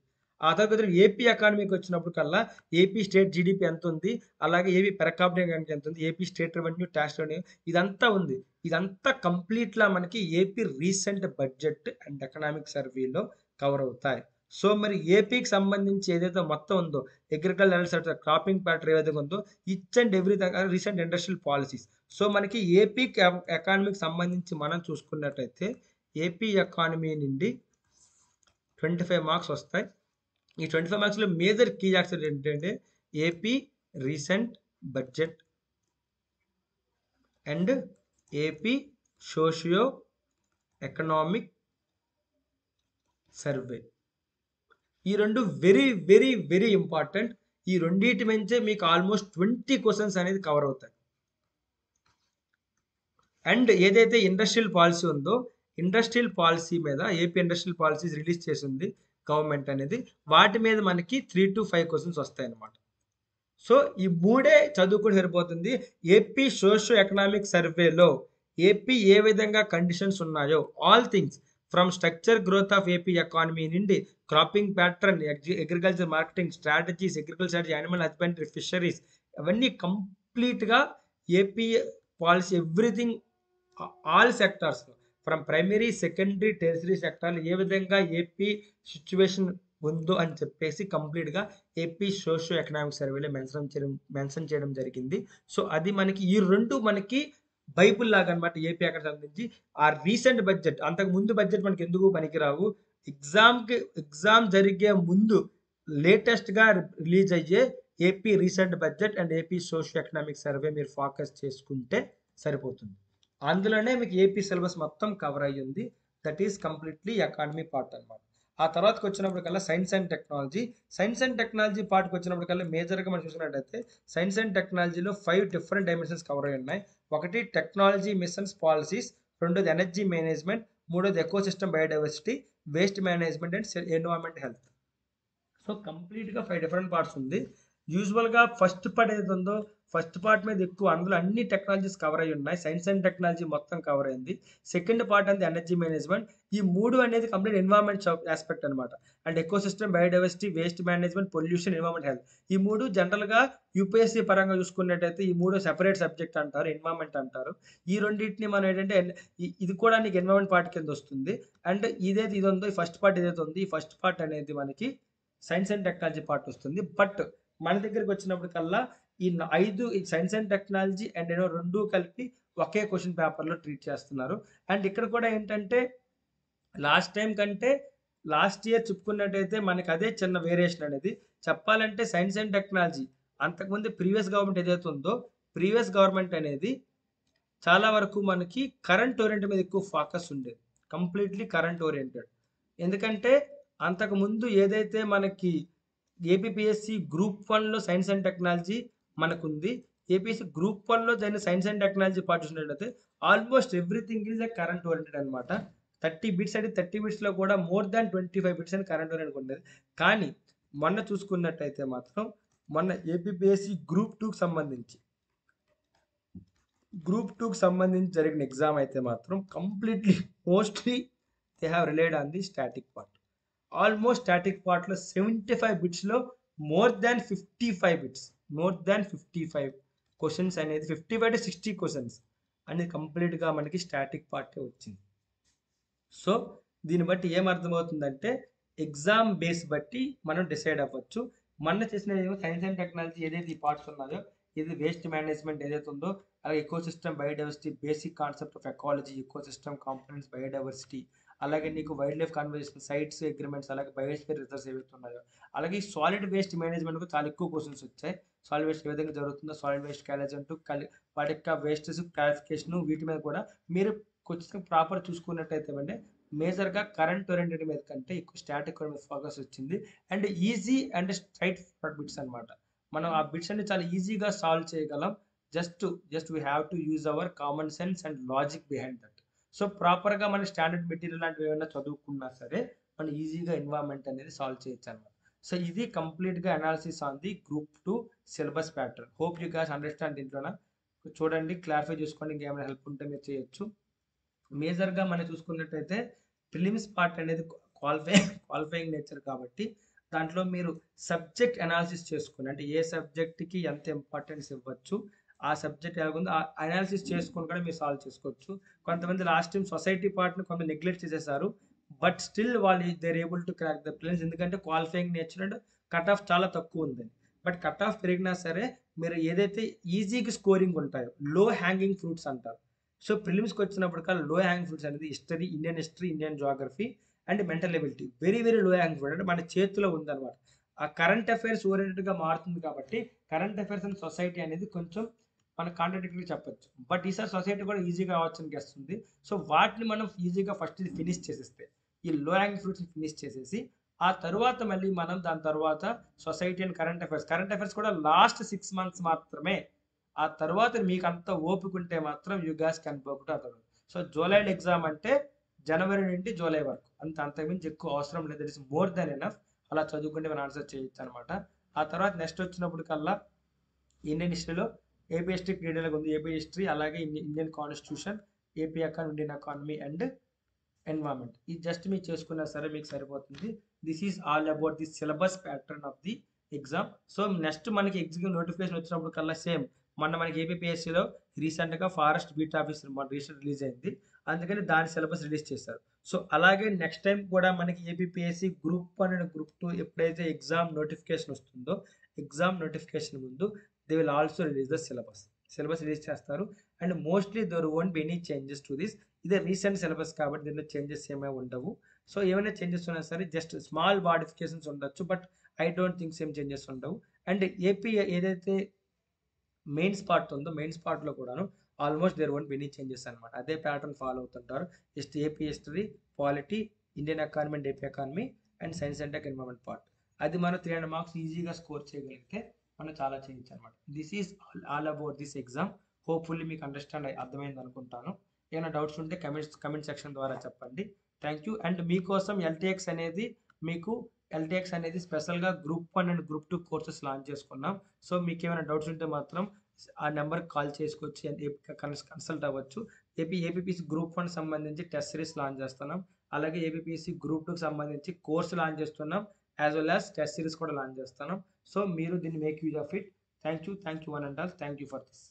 ఆ తర్వాత ఏపీ ఎకానమీకి వచ్చినప్పుడు కల్లా ఏపీ స్టేట్ జీడిపి ఎంత ఉంది, అలాగే ఏపీ పెర్ క్యాపిటల్ ఇన్కమ్ ఎంత ఉంది, AP state revenue, tax revenue, ఇదంతా ఉంది. ఇదంతా కంప్లీట్లా మనకి AP recent budget and economic సర్వేలో కవర్ అవుతాయి. సో మరి ఏపీకి సంబంధించి ఏదైతే మొత్తం ఉందో అగ్రికల్చర్ సెక్టర్ క్రాపింగ్ ప్యాటర్న్ ఏదైతే ఉందో each and everything recent industrial policies. So మనకి ఏపీ ఎకానమీకి సంబంధించి మనం చూసుకున్నట్టయితే ఏపీ ఎకానమీ నుండి 25 మార్క్స్ వస్తాయి. ఈ 25 మార్క్స్లో మేజర్ కీ యాక్సెప్ట్ ఏంటంటే AP recent budget and AP socio economic survey. ఈ రెండు వెరీ వెరీ వెరీ ఇంపార్టెంట్. ఈ రెండింటి నుంచే మీకు ఆల్మోస్ట్ 20 క్వశ్చన్స్ అనేది కవర్ అవుతాయి. అండ్ ఏదైతే ఇండస్ట్రియల్ పాలసీ ఉందో ఇండస్ట్రియల్ పాలసీ మీద ఏపీ ఇండస్ట్రియల్ పాలసీస్ రిలీజ్ చేసింది గవర్నమెంట్ అనేది, వాటి మీద మనకి 3 to 5 క్వశ్చన్స్ వస్తాయి అన్నమాట. సో ఈ మూడే చదువుకుని సరిపోతుంది. ఏపీ సోషో ఎకనామిక్ సర్వేలో ఏపీ ఏ విధంగా కండిషన్స్ ఉన్నాయో all things from structure growth of AP economy నుండి cropping pattern, agriculture marketing strategies, agriculture strategy, animal husbandry, fisheries, అవన్నీ కంప్లీట్గా AP policy everything all sectors from primary, secondary, tertiary సెక్టార్లు ఏ విధంగా ఏపీ సిచ్యువేషన్ ఉందో అని చెప్పేసి కంప్లీట్గా ఏపీ సోషో ఎకనామిక్ సర్వేలో మెన్షన్ చేయడం జరిగింది. సో అది మనకి ఈ రెండు మనకి బైబుల్ లాగా అనమాట ఏపీ అక్కడ సంబంధించి. ఆ రీసెంట్ బడ్జెట్, అంతకు ముందు బడ్జెట్ మనకి ఎందుకు పనికిరావు, ఎగ్జామ్ జరిగే ముందు లేటెస్ట్గా రిలీజ్ అయ్యే AP recent budget and AP socio economic survey మీరు ఫోకస్ చేసుకుంటే సరిపోతుంది. అందులోనే మీకు ఏపీ సిలబస్ మొత్తం కవర్ అయ్యింది. That is completely economy part అనమాట. ఆ తర్వాతకి వచ్చినప్పటికల్లా science and technology. Science and technology పార్ట్కి వచ్చినప్పటికల్లా మేజర్గా మనం చూసుకున్నట్టయితే సైన్స్ అండ్ టెక్నాలజీలో 5 డిఫరెంట్ డైమెన్షన్స్ కవర్ అయి ఉన్నాయి. ఒకటి టెక్నాలజీ మిషన్స్ పాలసీస్, రెండోది ఎనర్జీ మేనేజ్మెంట్, మూడోది ecosystem biodiversity, waste management and environment health. So కంప్లీట్గా 5 డిఫరెంట్ పార్ట్స్ ఉంది. యూజువల్గా ఫస్ట్ పార్ట్ ఏదైతే ఉందో ఫస్ట్ పార్ట్ మీద ఎక్కువ, అందులో అన్ని టెక్నాలజీస్ కవర్ అయి ఉన్నాయి. సైన్స్ అండ్ టెక్నాలజీ మొత్తం కవర్ అయింది. సెకండ్ పార్ట్ అనేది ఎనర్జీ మేనేజ్మెంట్. ఈ మూడు అనేది కంప్లీట్ ఎన్విరాన్మెంట్ ఆస్పెక్ట్ అనమాట. And ecosystem biodiversity, waste management, pollution, environment health. ఈ మూడు జనరల్గా యూపీఎస్సీ పరంగా చూసుకున్నట్టయితే ఈ మూడు సెపరేట్ సబ్జెక్ట్ అంటారు, ఎన్విరాన్మెంట్ అంటారు. ఈ రెండింటిని మనం ఏంటంటే ఇది కూడా నీకు ఎన్విరాన్మెంట్ పార్ట్ కింద వస్తుంది. అండ్ ఇది ఉందో ఈ ఫస్ట్ పార్ట్ ఏదైతే ఉంది ఈ ఫస్ట్ పార్ట్ అనేది మనకి సైన్స్ అండ్ టెక్నాలజీ పార్ట్ వస్తుంది. బట్ మన దగ్గరికి వచ్చినప్పటికల్లా ఈ 5 సైన్స్ అండ్ టెక్నాలజీ అండ్ రెండు కలిపి ఒకే క్వశ్చన్ పేపర్లో ట్రీట్ చేస్తున్నారు. అండ్ ఇక్కడ కూడా ఏంటంటే లాస్ట్ టైం కంటే లాస్ట్ ఇయర్ చెప్పుకున్నట్టయితే మనకి అదే చిన్న వేరియేషన్ అనేది చెప్పాలంటే సైన్స్ అండ్ టెక్నాలజీ అంతకుముందు ప్రీవియస్ గవర్నమెంట్ ఏదైతే ఉందో ప్రీవియస్ గవర్నమెంట్ అనేది చాలా వరకు మనకి కరెంట్ ఓరియంటెడ్ మీద ఎక్కువ ఫోకస్ ఉండేది, కంప్లీట్లీ కరెంట్ ఓరియంటెడ్. ఎందుకంటే అంతకుముందు ఏదైతే మనకి ఏపీపీఎస్సి గ్రూప్ 1లో సైన్స్ అండ్ టెక్నాలజీ మనకుంది, ఏపీఎస్సి గ్రూప్ 1లో దాన్ని సైన్స్ అండ్ టెక్నాలజీ పార్ట్ చూసినట్లయితే almost everything is a current oriented అనమాట. 30 బిట్స్ అంటే 30 బిట్స్లో కూడా మోర్ దాన్ 25 బిట్స్ అని కరెంట్ ఓరియంటెడ్ ఉండేది. కానీ మొన్న చూసుకున్నట్టయితే మాత్రం మొన్న ఏపీపీఎస్సి గ్రూప్ 2కి సంబంధించి జరిగిన ఎగ్జామ్ అయితే మాత్రం completely mostly they have relied on the static part. Almost static పార్ట్లో 75 బిట్స్లో మోర్ దాన్ 55 క్వశ్చన్స్ అనేది 55 to 60 క్వశ్చన్స్ అనేది కంప్లీట్గా మనకి స్టాటిక్ పార్టే వచ్చింది. సో దీన్ని బట్టి ఏమర్థమవుతుందంటే ఎగ్జామ్ బేస్ బట్టి మనం డిసైడ్ అవ్వచ్చు. మొన్న చేసిన సైన్స్ అండ్ టెక్నాలజీ ఏదైతే ఈ పార్ట్స్ ఉన్నాయో ఇది వేస్ట్ మేనేజ్మెంట్ ఏదైతే ఉందో అలాగే ecosystem biodiversity, basic concept of ecology, ecosystem components, biodiversity, అలాగే నీకు wild life conversation, sites agreements, అలాగే బయోస్ఫియర్ రిజర్వ్స్ ఏవైతే ఉన్నాయో అలాగే సాలిడ్ వేస్ట్ మేనేజ్మెంట్కు చాలా ఎక్కువ క్వశ్చన్స్ వచ్చాయి. సాలిడ్ వేస్ట్ ఏ విధంగా జరుగుతుందో, సాలిడ్ వేస్ట్ క్యాలేజ్ అంటూ వాటి యొక్క వేస్టేజ్ క్లారిఫికేషన్ వీటి మీద కూడా మీరు కొంచెం ప్రాపర్ చూసుకున్నట్టయితే అంటే మేజర్గా కరెంట్ ఓరియంటెడ్ మీద కంటే ఎక్కువ స్టాటిక్ మీద ఫోకస్ వచ్చింది. And easy and straight forward bits అనమాట. మనం ఆ బిట్స్ అన్ని చాలా ఈజీగా సాల్వ్ చేయగలం. Just we have to use our common sense and logic behind that. So ప్రాపర్గా మన స్టాండర్డ్ మెటీరియల్ లాంటివి ఏమైనా చదువుకున్నా సరే మనం ఈజీగా ఎన్విరాన్మెంట్ అనేది సాల్వ్ చేయొచ్చు అనమాట. సో ఇది కంప్లీట్గా analysis on the group 2 syllabus pattern. Hope you guys understand. దీంట్లోన చూడండి, క్లారిఫై చేసుకోండి, ఇంకేమైనా హెల్ప్ ఉంటే మీరు చేయొచ్చు. మేజర్గా మనం చూసుకున్నట్టయితే ప్రిలిమ్స్ పార్ట్ అనేది క్వాలిఫైయింగ్ నేచర్ కాబట్టి దాంట్లో మీరు సబ్జెక్ట్ అనాలిసిస్ చేసుకుని అంటే ఏ సబ్జెక్ట్కి ఎంత ఇంపార్టెన్స్ ఇవ్వచ్చు, ఆ సబ్జెక్ట్ ఎలాగుందో ఆ అనాలిసిస్ చేసుకొని కూడా మీరు సాల్వ్ చేసుకోవచ్చు. కొంతమంది లాస్ట్ టైం సొసైటీ పార్ట్ని కొంత నెగ్లెక్ట్ చేసేసారు. బట్ స్టిల్ వాళ్ళు there able to crack the prelims, ఎందుకంటే qualifying nature and cut off చాలా తక్కువ ఉంది. బట్ కట్ ఆఫ్ పెరిగినా సరే మీరు ఏదైతే ఈజీగా స్కోరింగ్ ఉంటాయో లో హ్యాంగింగ్ ఫ్రూట్స్ అంటారు. సో ప్రిలిమ్స్కి వచ్చినప్పటికల్లా లో హ్యాంగింగ్ ఫ్రూట్స్ అనేది history, Indian geography and mental ability very very low hanging fruit, అంటే మన చేతిలో ఉందన్నమాట. ఆ కరెంట్ అఫైర్స్ ఓరియంటెడ్గా మారుతుంది కాబట్టి కరెంట్ అఫైర్స్ అండ్ సొసైటీ అనేది కొంచెం మన కాంట్రాడిక్టరీ చెప్పొచ్చు. బట్ ఈసారి సొసైటీ కూడా ఈజీగా అవ్వచ్చని వస్తుంది. సో వాటిని మనం ఈజీగా ఫస్ట్ ఇది ఫినిష్ చేసేస్తే, ఈ లో హ్యాంగింగ్ ఫ్రూట్స్ని ఫినిష్ చేసేసి ఆ తర్వాత మళ్ళీ మనం దాని తర్వాత సొసైటీ అండ్ కరెంట్ అఫైర్స్ కూడా లాస్ట్ 6 months మాత్రమే. ఆ తర్వాత మీకు అంత ఓపిక ఉంటే మాత్రం you guys can work to other. So జూలైలో ఎగ్జామ్ అంటే జనవరి నుండి జూలై వరకు, అంతకుమించి ఎక్కువ అవసరం లేదు. It is more than enough. అలా చదువుకుంటే మనం ఆన్సర్ చేయొచ్చు అనమాట. ఆ తర్వాత నెక్స్ట్ వచ్చినప్పుడు కల్లా ఇండియన్ హిస్టరీలో ఏపీ హిస్టరీ క్రీడలకు ఉంది, ఏపీ హిస్టరీ, అలాగే Indian constitution, AP economy, Indian economy and environment. ఇది జస్ట్ మీరు చేసుకున్నా సరే మీకు సరిపోతుంది. This is all about the syllabus pattern of the exam. So next మనకి ఎగ్జిక్యూటివ్ నోటిఫికేషన్ వచ్చినప్పుడు కల్లా సేమ్ మనకి ఏపీఎస్సీలో రీసెంట్గా ఫారెస్ట్ బీట్ ఆఫీసర్ మన రీసెంట్ రిలీజ్ అయింది, అందుకని దాని సిలబస్ రిలీజ్ చేశారు. సో అలాగే నెక్స్ట్ టైం కూడా మనకి ఏపీఎస్సీ గ్రూప్ 1 అండ్ గ్రూప్ 2 ఎప్పుడైతే ఎగ్జామ్ నోటిఫికేషన్ వస్తుందో ఎగ్జామ్ నోటిఫికేషన్ ముందు they will also release the syllabus release చేస్తారు. And mostly there won't be any changes to this. ఇదే రీసెంట్ సిలబస్ కాబట్టి దీనిలో చేంజెస్ ఏమీ ఉండవు. సో ఏమైనా చేంజెస్ ఉన్నా సరే జస్ట్ స్మాల్ మాడిఫికేషన్స్ ఉండొచ్చు, but I don't think same changes ఉండవు. అండ్ ఏపీ ఏదైతే మెయిన్స్ పార్ట్ ఉందో మెయిన్స్ పార్ట్లో కూడాను almost there won't be any changes అనమాట. అదే ప్యాటర్న్ ఫాలో అవుతుంటారు. AP history, polity, Indian economy and AP economy and science and tech environment part, అది మనం 300 marks ఈజీగా స్కోర్ చేయగలిగితే మనం చాలా చేయొచ్చు అనమాట. This is all about this exam. Hopefully మీకు అర్థమైంది అనుకుంటాను. ఏమైనా డౌట్స్ ఉంటే కమెంట్ సెక్షన్ ద్వారా చెప్పండి. Thank you. అండ్ మీకోసం ఎల్టీఎక్స్ అనేది స్పెషల్గా group 1 and group 2 courses launch చేసుకున్నాం. సో మీకు ఏమైనా డౌట్స్ ఉంటే మాత్రం ఆ నెంబర్కి కాల్ చేసుకోవచ్చు, కన్సల్ట్ అవ్వచ్చు. ఏపీపీసీ గ్రూప్ 1 సంబంధించి టెస్ట్ సిరీస్ లాంచ్ చేస్తున్నాం, అలాగే ఏపీపీసీ గ్రూప్ 2కి సంబంధించి కోర్సు లాంచ్ చేస్తున్నాం, as well as test series కూడా లాంచ్ చేస్తున్నాం. సో మీరు దీన్ని make use of it. Thank you one and all. Thank you for this.